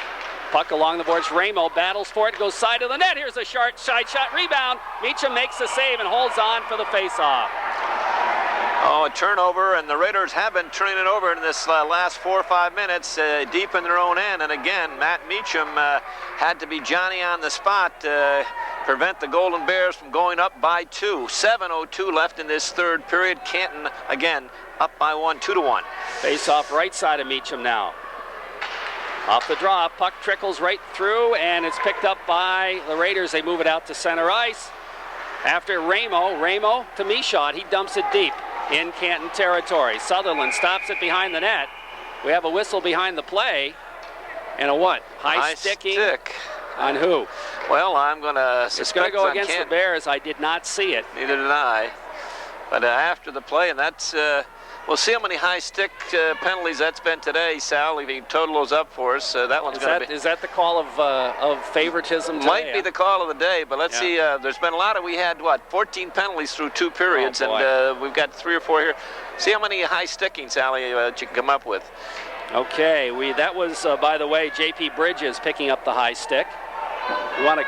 Puck along the boards. Ramo battles for it, goes side of the net. Here's a sharp side shot rebound. Meacham makes the save and holds on for the faceoff. Oh, a turnover, and the Raiders have been turning it over in this last 4 or 5 minutes, deep in their own end. And again, Matt Meacham had to be Johnny on the spot. The prevent the Golden Bears from going up by 2. 7:02 left in this third period. Canton, again, up by 1, 2-1. Face off right side of Meacham now. Off the draw, puck trickles right through, and it's picked up by the Raiders. They move it out to center ice. After Ramo to Michaud. He dumps it deep in Canton territory. Sutherland stops it behind the net. We have a whistle behind the play. And a what? High sticking stick. On who? Well, I'm going to suspect it's going to go against the Bears. I did not see it. Neither did I. But after the play, and that's... we'll see how many high stick penalties that's been today, Sal. If you total those up for us, that one's going to be... Is that the call of favoritism today? Might be the call of the day, but let's see. There's been a lot of... We had, 14 penalties through 2 periods, and we've got 3 or 4 here. See how many high sticking, Sally, you can come up with. Okay, that was, by the way, J.P. Bridges picking up the high stick. We want to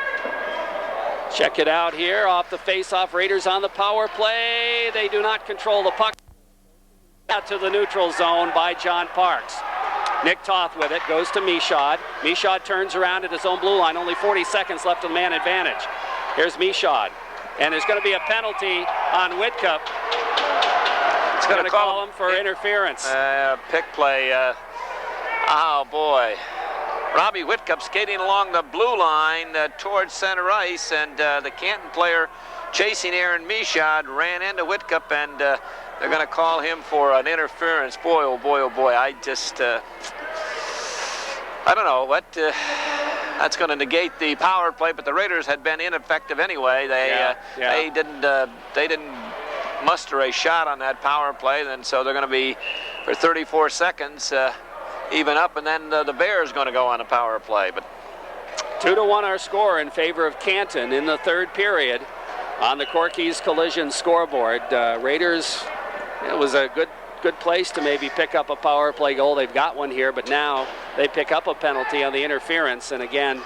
check it out here. Off the face-off, Raiders on the power play. They do not control the puck. Out to the neutral zone by John Parks. Nick Toth with it, goes to Michaud. Michaud turns around at his own blue line. Only 40 seconds left of man advantage. Here's Michaud. And there's going to be a penalty on Whitcup. It's going to call him for interference. Pick play. Oh, boy. Robbie Whitcup skating along the blue line towards center ice, and the Canton player chasing Aaron Michaud ran into Whitcup, and they're going to call him for an interference. Boy, oh boy, oh boy. I just, I don't know what. That's going to negate the power play, but the Raiders had been ineffective anyway. They didn't muster a shot on that power play, and so they're going to be for 34 seconds. Even up, and then the Bears going to go on a power play. But 2-1 our score in favor of Canton in the third period on the Corky's Collision scoreboard. Raiders, it was a good place to maybe pick up a power play goal. They've got one here, but now they pick up a penalty on the interference, and again.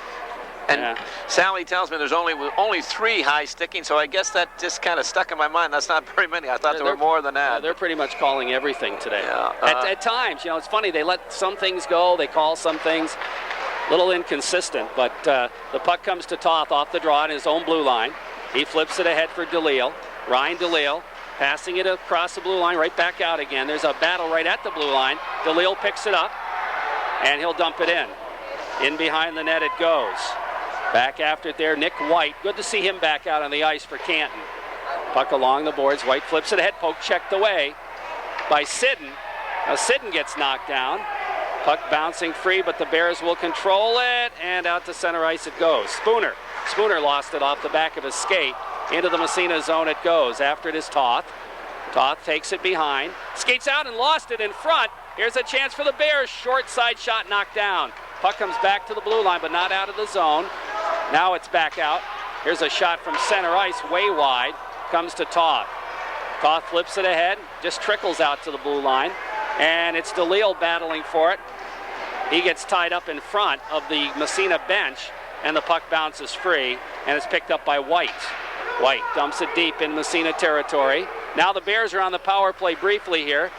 And Sally tells me there's only 3 high sticking, so I guess that just kind of stuck in my mind. That's not very many. I thought there were more than that. They're pretty much calling everything today. Yeah, at times, it's funny. They let some things go. They call some things. A little inconsistent, but the puck comes to Toth off the draw in his own blue line. He flips it ahead for DeLille. Ryan DeLille passing it across the blue line, right back out again. There's a battle right at the blue line. DeLille picks it up, and he'll dump it in. In behind the net it goes. Back after it there, Nick White. Good to see him back out on the ice for Canton. Puck along the boards. White flips it ahead. Poke checked away by Sidden. Now Sidden gets knocked down. Puck bouncing free, but the Bears will control it, and out to center ice it goes. Spooner lost it off the back of his skate. Into the Massena zone it goes. After it is Toth. Toth takes it behind. Skates out and lost it in front. Here's a chance for the Bears. Short side shot knocked down. Puck comes back to the blue line, but not out of the zone. Now it's back out. Here's a shot from center ice, way wide. Comes to Toth. Toth flips it ahead, just trickles out to the blue line. And it's DeLille battling for it. He gets tied up in front of the Massena bench, and the puck bounces free, and it's picked up by White. White dumps it deep in Massena territory. Now the Bears are on the power play briefly here,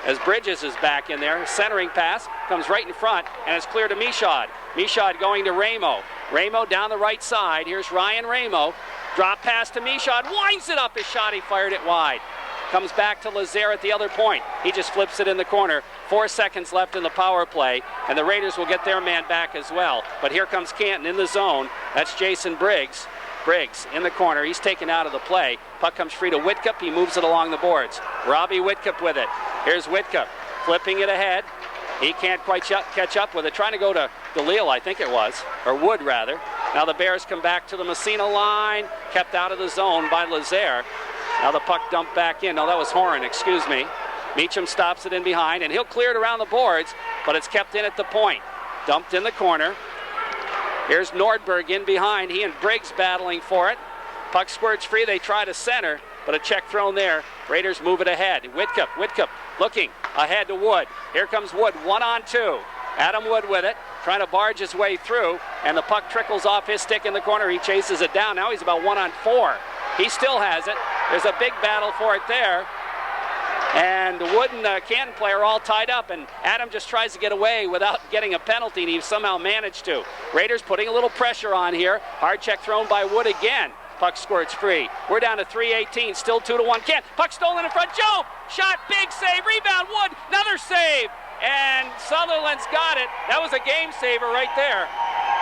as Bridges is back in there. Centering pass comes right in front, and it's clear to Michaud. Michaud going to Ramo. Ramo down the right side. Here's Ryan Ramo. Drop pass to Michaud. Winds it up his shot. He fired it wide. Comes back to Lazare at the other point. He just flips it in the corner. 4 seconds left in the power play, and the Raiders will get their man back as well. But here comes Canton in the zone. That's Jason Briggs. Briggs in the corner. He's taken out of the play. Puck comes free to Whitcup. He moves it along the boards. Robbie Whitcup with it. Here's Whitcup flipping it ahead. He can't quite catch up with it. Trying to go to DeLille, I think it was, or Wood rather. Now the Bears come back to the Massena line, kept out of the zone by Lazare. Now the puck dumped back in. No, that was Horan, excuse me. Meacham stops it in behind, and he'll clear it around the boards, but it's kept in at the point. Dumped in the corner. Here's Nordberg in behind. He and Briggs battling for it. Puck squirts free. They try to center, but a check thrown there. Raiders move it ahead. Whitcup looking ahead to Wood. Here comes Wood, 1-on-2. Adam Wood with it, trying to barge his way through, and the puck trickles off his stick in the corner. He chases it down. Now he's about 1-on-4. He still has it. There's a big battle for it there. And the Wood and Canton player are all tied up, and Adam just tries to get away without getting a penalty, and he somehow managed to. Raiders putting a little pressure on here. Hard check thrown by Wood again. Puck squirts free. We're down to 3:18, still 2-1 Canton. Puck stolen in front. Job, shot, big save, rebound, Wood, another save. And Sutherland's got it. That was a game saver right there.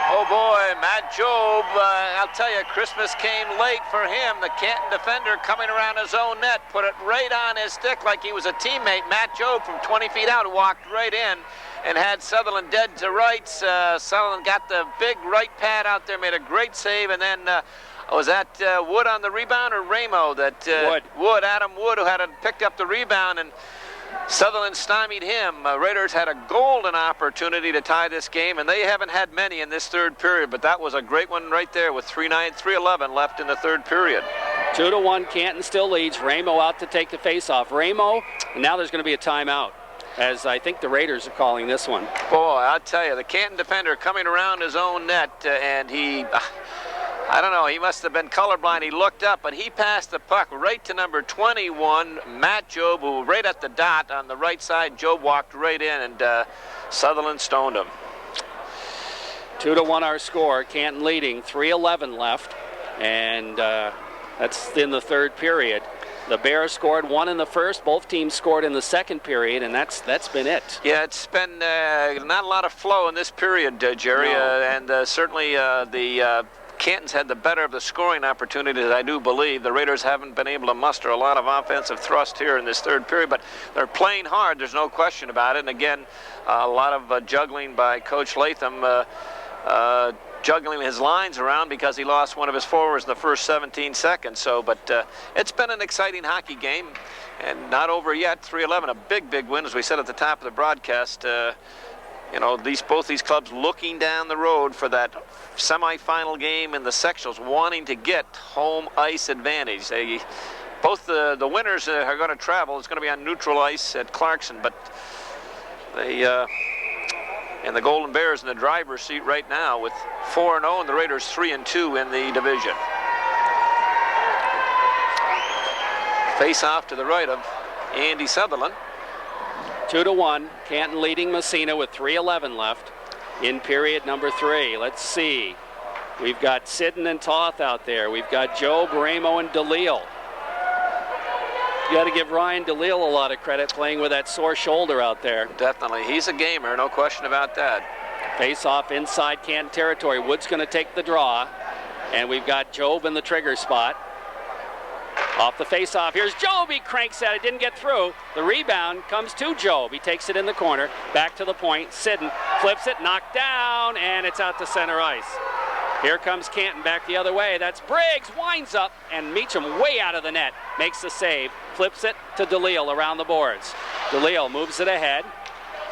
Oh boy, Matt Job, I'll tell you, Christmas came late for him. The Canton defender coming around his own net, put it right on his stick like he was a teammate. Matt Job from 20 feet out walked right in and had Sutherland dead to rights. Sutherland got the big right pad out there, made a great save, and then was that Wood on the rebound or Ramo? Wood, Adam Wood, who had picked up the rebound, and Sutherland stymied him. Raiders had a golden opportunity to tie this game, and they haven't had many in this third period, but that was a great one right there with 3:11 left in the third period. 2-1, Canton still leads. Ramo out to take the face-off. Ramo, and now there's going to be a timeout, as I think the Raiders are calling this one. Boy, I'll tell you, the Canton defender coming around his own net, and he... I don't know, he must have been colorblind. He looked up, but he passed the puck right to number 21, Matt Job, who right at the dot on the right side. Job walked right in, and Sutherland stoned him. 2-1 our score. Canton leading, 3:11 left, and that's in the third period. The Bears scored one in the first. Both teams scored in the second period, and that's been it. Yeah, it's been not a lot of flow in this period, Jerry, No. and certainly the Canton's had the better of the scoring opportunities, I do believe. The Raiders haven't been able to muster a lot of offensive thrust here in this third period, but they're playing hard, there's no question about it. And again, a lot of juggling by Coach Latham, juggling his lines around because he lost one of his forwards in the first 17 seconds. But it's been an exciting hockey game, and not over yet. 3:11, a big win, as we said at the top of the broadcast. You know, both these clubs looking down the road for that semifinal game in the sectionals, wanting to get home ice advantage. Both the winners are going to travel. It's going to be on neutral ice at Clarkson, but and the Golden Bears in the driver's seat right now with 4-0, and the Raiders 3-2 in the division. Face off to the right of Andy Sutherland. 2-1, Canton leading Massena with 3:11 left in period number 3. Let's see. We've got Sidden and Toth out there. We've got Job, Ramo, and DeLille. You got to give Ryan DeLille a lot of credit playing with that sore shoulder out there. Definitely. He's a gamer, no question about that. Face off inside Canton territory. Wood's going to take the draw, and we've got Job in the trigger spot. Off the face-off, here's Job, he cranks at it, didn't get through. The rebound comes to Job. He takes it in the corner, back to the point. Sidden flips it, knocked down, and it's out to center ice. Here comes Canton back the other way. That's Briggs, winds up, and Meacham way out of the net. Makes the save, flips it to DeLille around the boards. DeLille moves it ahead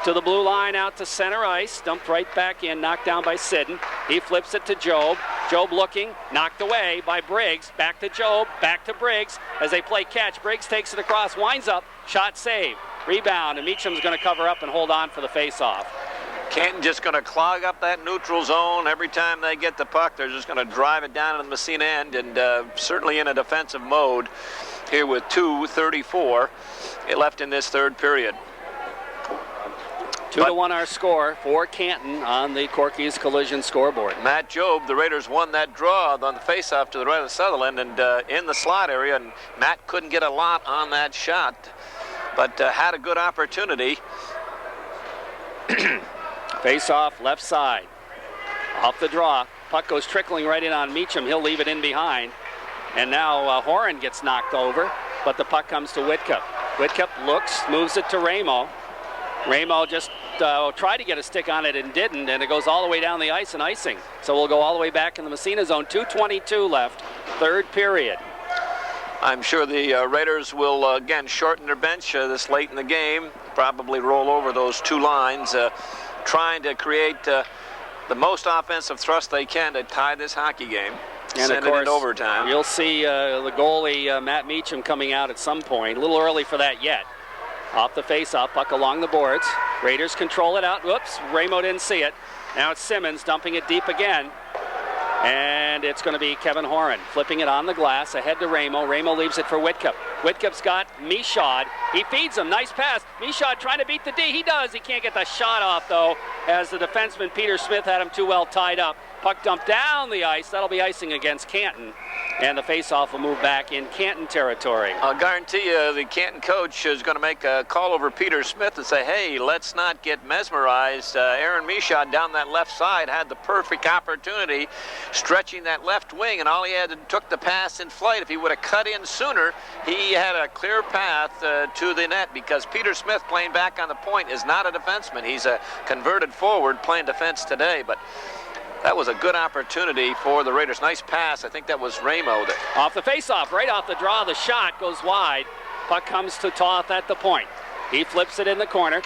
to the blue line, out to center ice, dumped right back in, knocked down by Sidden. He flips it to Job. Job looking, knocked away by Briggs. Back to Job, back to Briggs. As they play catch, Briggs takes it across, winds up, shot save. Rebound, and Meacham's going to cover up and hold on for the face-off. Canton just going to clog up that neutral zone. Every time they get the puck, they're just going to drive it down to the Massena end, and certainly in a defensive mode here with 2:34 left in this third period. 2-1 our score for Canton on the Corky's Collision scoreboard. Matt Job, the Raiders won that draw on the face-off to the right of Sutherland and in the slot area, and Matt couldn't get a lot on that shot, but had a good opportunity. Face-off left side. Off the draw. Puck goes trickling right in on Meacham. He'll leave it in behind. And now Horan gets knocked over, but the puck comes to Whitcup. Whitcup looks, moves it to Ramo. Ramo just tried to get a stick on it and didn't, and it goes all the way down the ice and icing. So we'll go all the way back in the Massena zone. 2:22 left, third period. I'm sure the Raiders will, again, shorten their bench this late in the game, probably roll over those two lines, trying to create the most offensive thrust they can to tie this hockey game. And send of course, it in overtime. You'll see the goalie, Matt Meacham, coming out at some point. A little early for that yet. Off the face-off, puck along the boards. Raiders control it out. Whoops, Ramo didn't see it. Now it's Simmons dumping it deep again. And it's going to be Kevin Horan flipping it on the glass ahead to Ramo. Ramo leaves it for Whitcup. Whitcup's got Michaud. He feeds him. Nice pass. Michaud trying to beat the D. He does. He can't get the shot off, though, as the defenseman Peter Smith had him too well tied up. Puck dumped down the ice. That'll be icing against Canton. And the faceoff will move back in Canton territory. I'll guarantee you the Canton coach is going to make a call over Peter Smith and say, hey, let's not get mesmerized. Aaron Michaud down that left side had the perfect opportunity stretching that left wing, and all he had to took the pass in flight. If he would have cut in sooner, he had a clear path to the net, because Peter Smith playing back on the point is not a defenseman. He's a converted forward playing defense today, but that was a good opportunity for the Raiders. Nice pass. I think that was Ramo. Off the faceoff, right off the draw, the shot goes wide. Puck comes to Toth at the point. He flips it in the corner.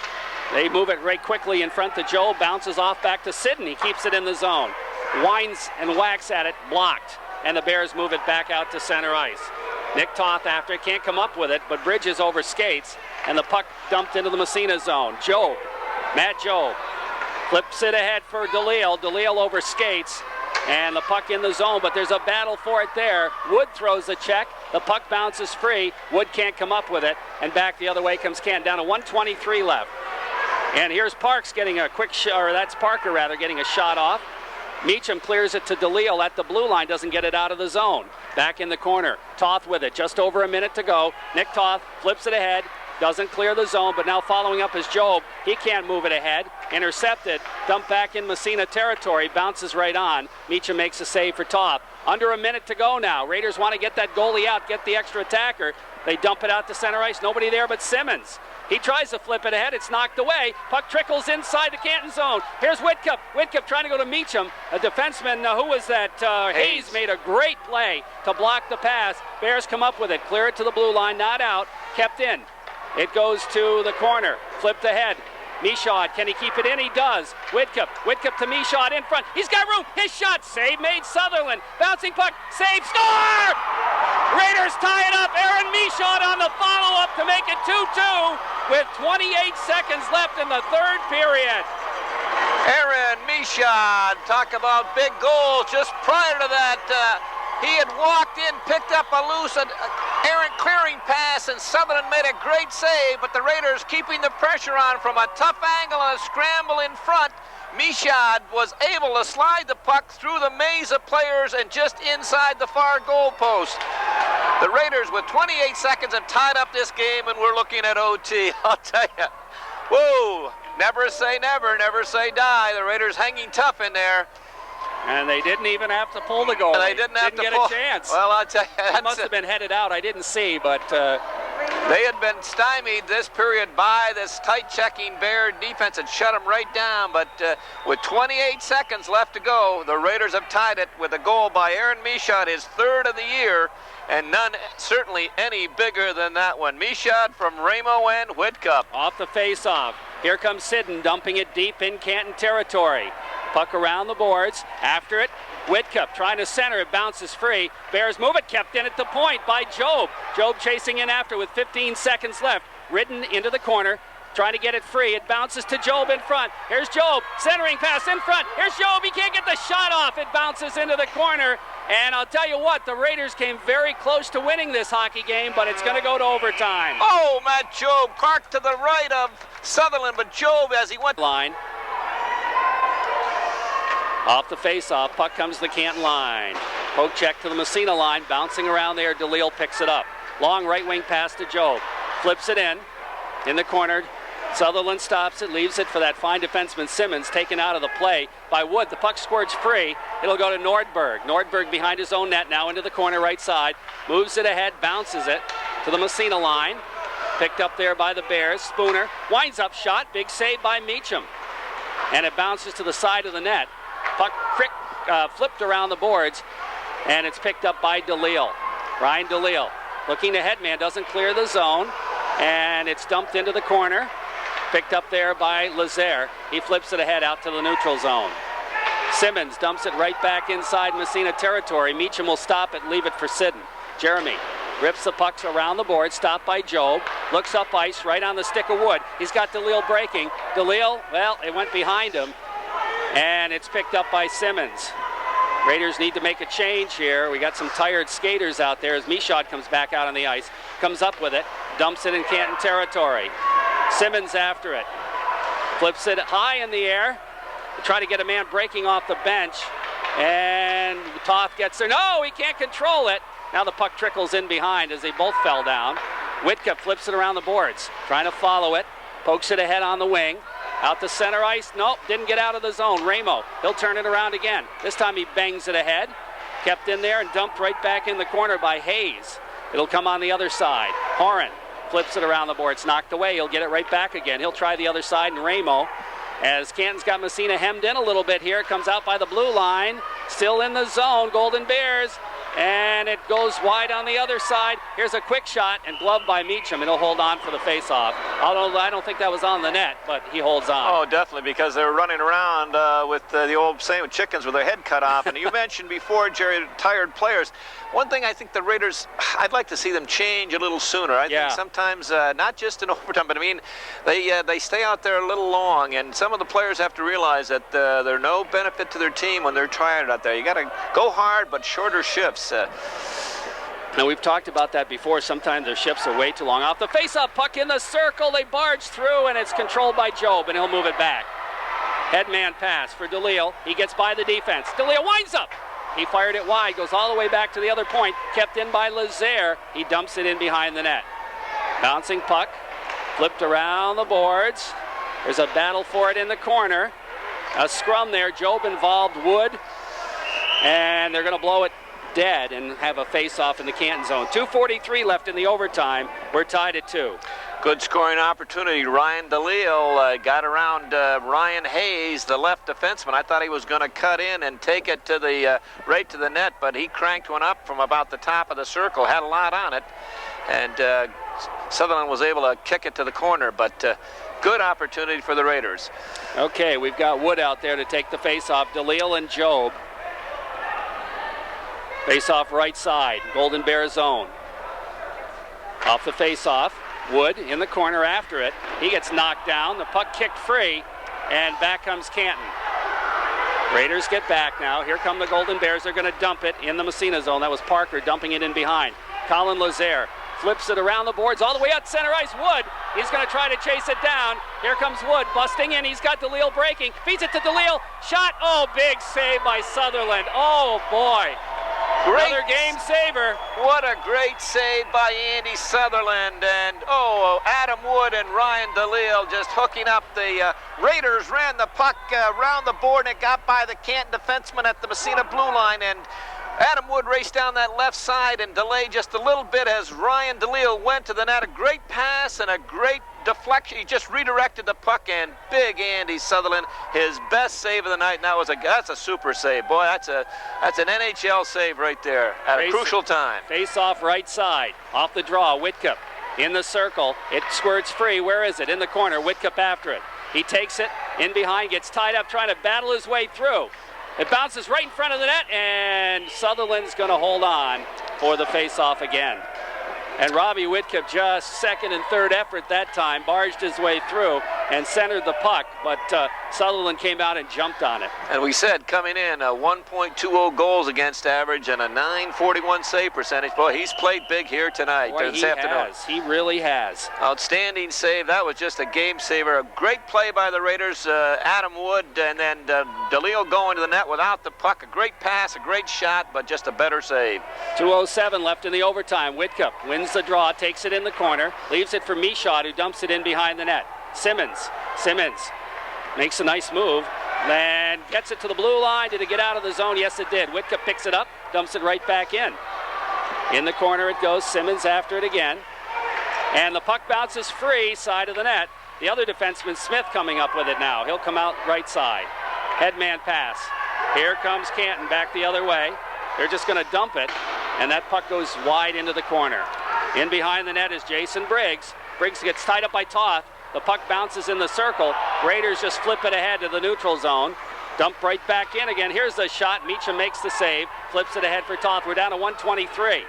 They move it right quickly in front to Joe. Bounces off back to Sidden. He keeps it in the zone. Winds and whacks at it. Blocked. And the Bears move it back out to center ice. Nick Toth after it. Can't come up with it, but Bridges over skates. And the puck dumped into the Massena zone. Joe. Matt Joe. Flips it ahead for DeLille. DeLille over skates. And the puck in the zone, but there's a battle for it there. Wood throws the check. The puck bounces free. Wood can't come up with it. And back the other way comes Canton. Down to 1:23 left. And here's Parks getting a quick shot, or that's Parker rather, getting a shot off. Meacham clears it to DeLille at the blue line. Doesn't get it out of the zone. Back in the corner. Toth with it. Just over a minute to go. Nick Toth flips it ahead. Doesn't clear the zone, but now following up is Job. He can't move it ahead. Intercepted. Dumped back in Massena territory. Bounces right on. Meacham makes a save for Toth. Under a minute to go now. Raiders want to get that goalie out, get the extra attacker. They dump it out to center ice. Nobody there but Simmons. He tries to flip it ahead. It's knocked away. Puck trickles inside the Canton zone. Here's Whitcup. Whitcup trying to go to Meacham. A defenseman, who was that? Hayes made a great play to block the pass. Bears come up with it. Clear it to the blue line. Not out. Kept in. It goes to the corner. Flipped ahead. Michaud, can he keep it in? He does. Whitcup to Michaud in front. He's got room. His shot. Save made Sutherland. Bouncing puck. Save. Score! Raiders tie it up. Aaron Michaud on the follow-up to make it 2-2 with 28 seconds left in the third period. Aaron Michaud, talk about big goals. Just prior to that, he had walked in, picked up a loose, errant clearing pass, and Sutherland made a great save, but the Raiders keeping the pressure on from a tough angle and a scramble in front. Michaud was able to slide the puck through the maze of players and just inside the far goal post. The Raiders, with 28 seconds, have tied up this game, and we're looking at OT. I'll tell you, whoa, never say never, never say die. The Raiders hanging tough in there. And they didn't even have to pull the goal. They didn't get a chance. Well, I'll tell you, it must have been headed out. I didn't see, but they had been stymied this period by this tight-checking Bear defense and shut them right down. But with 28 seconds left to go, the Raiders have tied it with a goal by Aaron Michaud, his third of the year, and none certainly any bigger than that one. Michaud from Ramo and Whitcup. Off the face-off. Here comes Sidden, dumping it deep in Canton territory. Puck around the boards. After it, Whitcup trying to center. It bounces free. Bears move it. Kept in at the point by Job. Job chasing in after with 15 seconds left. Ridden into the corner. Trying to get it free. It bounces to Job in front. Here's Job. Centering pass in front. Here's Job. He can't get the shot off. It bounces into the corner. And I'll tell you what, the Raiders came very close to winning this hockey game, but it's going to go to overtime. Oh, Matt Job. Clark to the right of Sutherland, but Job as he went. Line. Off the face-off, puck comes to the Canton line. Poke check to the Massena line, bouncing around there. DeLille picks it up. Long right wing pass to Job. Flips it in the corner. Sutherland stops it, leaves it for that fine defenseman Simmons, taken out of the play by Wood. The puck squirts free. It'll go to Nordberg. Nordberg behind his own net now into the corner right side. Moves it ahead, bounces it to the Massena line. Picked up there by the Bears. Spooner winds up shot. Big save by Meacham. And it bounces to the side of the net. Puck flipped around the boards, and it's picked up by DeLille. Ryan DeLille looking to headman, doesn't clear the zone, and it's dumped into the corner. Picked up there by Lazaire. He flips it ahead out to the neutral zone. Simmons dumps it right back inside Massena territory. Meacham will stop it, leave it for Sidden. Jeremy rips the pucks around the board, stopped by Job. Looks up ice, right on the stick of Wood. He's got DeLille breaking. DeLille, well, it went behind him. And it's picked up by Simmons. Raiders need to make a change here. We got some tired skaters out there as Michaud comes back out on the ice. Comes up with it, dumps it in Canton territory. Simmons after it. Flips it high in the air to try to get a man breaking off the bench. And Toth gets there. No, he can't control it. Now the puck trickles in behind as they both fell down. Whitcup flips it around the boards, trying to follow it. Pokes it ahead on the wing. Out to center ice. Nope, didn't get out of the zone. Ramo, he'll turn it around again. This time he bangs it ahead. Kept in there and dumped right back in the corner by Hayes. It'll come on the other side. Horan flips it around the boards. Knocked away. He'll get it right back again. He'll try the other side, and Ramo, as Canton's got Massena hemmed in a little bit here, comes out by the blue line. Still in the zone. Golden Bears. And it goes wide on the other side. Here's a quick shot and gloved by Meacham, and he'll hold on for the face-off. Although I don't think that was on the net, but he holds on. Oh, definitely, because they were running around with the old saying with chickens with their head cut off. And you mentioned before, Jerry, tired players. One thing I think the Raiders, I'd like to see them change a little sooner. I think sometimes, not just in overtime, but I mean, they stay out there a little long, and some of the players have to realize that they're no benefit to their team when they're tired out there. You got to go hard, but shorter shifts. Now, we've talked about that before. Sometimes their shifts are way too long. Off the face-off, puck in the circle. They barge through, and it's controlled by Job, and he'll move it back. Headman pass for DeLille. He gets by the defense. DeLille winds up. He fired it wide, goes all the way back to the other point. Kept in by Lazaire. He dumps it in behind the net. Bouncing puck. Flipped around the boards. There's a battle for it in the corner. A scrum there. Job involved Wood. And they're going to blow it dead and have a face-off in the Canton zone. 2:43 left in the overtime. We're tied at 2. Good scoring opportunity. Ryan DeLille got around Ryan Hayes, the left defenseman. I thought he was going to cut in and take it to the right to the net, but he cranked one up from about the top of the circle. Had a lot on it, and Sutherland was able to kick it to the corner, but good opportunity for the Raiders. Okay, we've got Wood out there to take the face-off. DeLille and Job. Face-off right side, Golden Bear zone. Off the face-off, Wood in the corner after it. He gets knocked down, the puck kicked free, and back comes Canton. Raiders get back now. Here come the Golden Bears. They're going to dump it in the Massena zone. That was Parker dumping it in behind. Colin Lazaire flips it around the boards all the way out center ice. Wood, he's going to try to chase it down. Here comes Wood busting in. He's got DeLille breaking. Feeds it to DeLille. Shot. Oh, big save by Sutherland. Oh, boy. Another game saver. What a great save by Andy Sutherland. And, Adam Wood and Ryan DeLille just hooking up. The Raiders ran the puck around the board, and it got by the Canton defenseman at the Massena blue line. And Adam Wood raced down that left side and delayed just a little bit as Ryan DeLille went to the net. A great pass and a great deflection. He just redirected the puck, and big Andy Sutherland, his best save of the night. Now that's a super save. Boy, that's an NHL save right there at a crucial time. Face off right side. Off the draw, Whitcup in the circle. It squirts free. Where is it? In the corner. Whitcup after it. He takes it in behind, gets tied up, trying to battle his way through. It bounces right in front of the net, and Sutherland's going to hold on for the face-off again. And Robbie Whitcup, just second and third effort that time, barged his way through and centered the puck, but Sutherland came out and jumped on it. And we said coming in, 1.20 goals against average and a .941 save percentage. Boy, he's played big here tonight. Boy, he has. He really has. Outstanding save. That was just a game saver. A great play by the Raiders. Adam Wood and then DeLille going to the net without the puck. A great pass, a great shot, but just a better save. 2:07 left in the overtime. Whitcup wins the draw, takes it in the corner, leaves it for Michaud, who dumps it in behind the net. Simmons makes a nice move, then gets it to the blue line. Did it get out of the zone? Yes, it did. Whitcup picks it up, dumps it right back in. In the corner it goes. Simmons after it again. And the puck bounces free, side of the net. The other defenseman, Smith, coming up with it now. He'll come out right side. Headman pass. Here comes Canton back the other way. They're just going to dump it, and that puck goes wide into the corner. In behind the net is Jason Briggs. Briggs gets tied up by Toth. The puck bounces in the circle. Raiders just flip it ahead to the neutral zone. Dump right back in again. Here's the shot. Meacham makes the save. Flips it ahead for Toth. We're down to 123.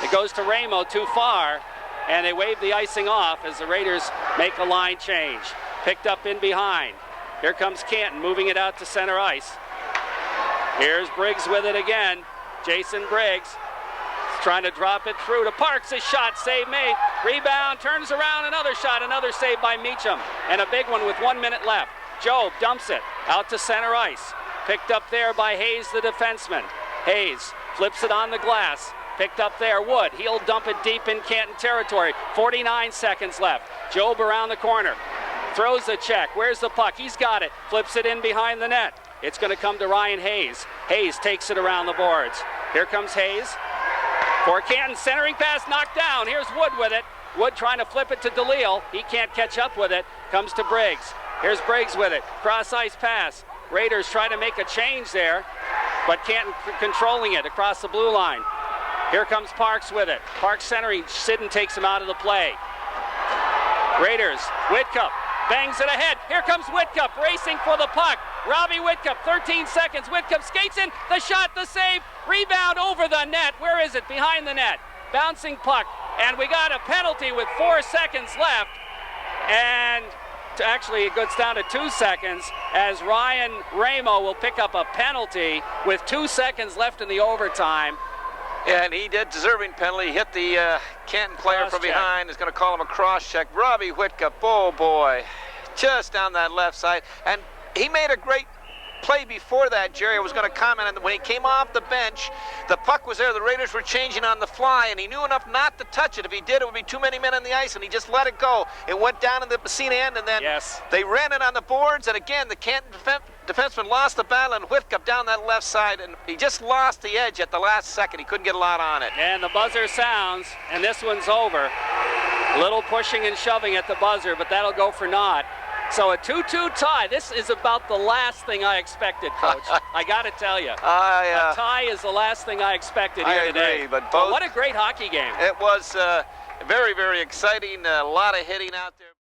It goes to Ramo too far, and they wave the icing off as the Raiders make a line change. Picked up in behind. Here comes Canton moving it out to center ice. Here's Briggs with it again. Jason Briggs trying to drop it through to Parks. A shot, save made. Rebound, turns around, another shot, another save by Meacham. And a big one with 1 minute left. Jobe dumps it out to center ice. Picked up there by Hayes, the defenseman. Hayes flips it on the glass. Picked up there, Wood. He'll dump it deep in Canton territory. 49 seconds left. Jobe around the corner. Throws the check. Where's the puck? He's got it. Flips it in behind the net. It's going to come to Ryan Hayes. Hayes takes it around the boards. Here comes Hayes. For Canton, centering pass knocked down. Here's Wood with it. Wood trying to flip it to DeLille. He can't catch up with it. Comes to Briggs. Here's Briggs with it. Cross ice pass. Raiders trying to make a change there, but Canton controlling it across the blue line. Here comes Parks with it. Parks centering. Sidden takes him out of the play. Raiders. Whitcup bangs it ahead. Here comes Whitcup racing for the puck. Robbie Whitcup, 13 seconds. Whitcup skates in. The shot, the save. Rebound over the net. Where is it? Behind the net. Bouncing puck. And we got a penalty with 4 seconds left. And actually it goes down to 2 seconds as Ryan Ramo will pick up a penalty with 2 seconds left in the overtime. Yeah, and he did deserving penalty. He hit the Canton player from behind. Is going to call him a cross check. Robbie Whitcup, oh boy, just down that left side. And he made a great play before that, Jerry. I was going to comment on when he came off the bench, the puck was there, the Raiders were changing on the fly, and he knew enough not to touch it. If he did, it would be too many men on the ice, and he just let it go. It went down in the Massena end, and then they ran it on the boards, and again, the Canton defenseman lost the battle, and Whitcup down that left side, and he just lost the edge at the last second. He couldn't get a lot on it. And the buzzer sounds, and this one's over. A little pushing and shoving at the buzzer, but that'll go for naught. So a 2-2 tie. This is about the last thing I expected, Coach. I got to tell you. A tie is the last thing I expected here today. I agree, but both, what a great hockey game. It was very, very exciting. A lot of hitting out there.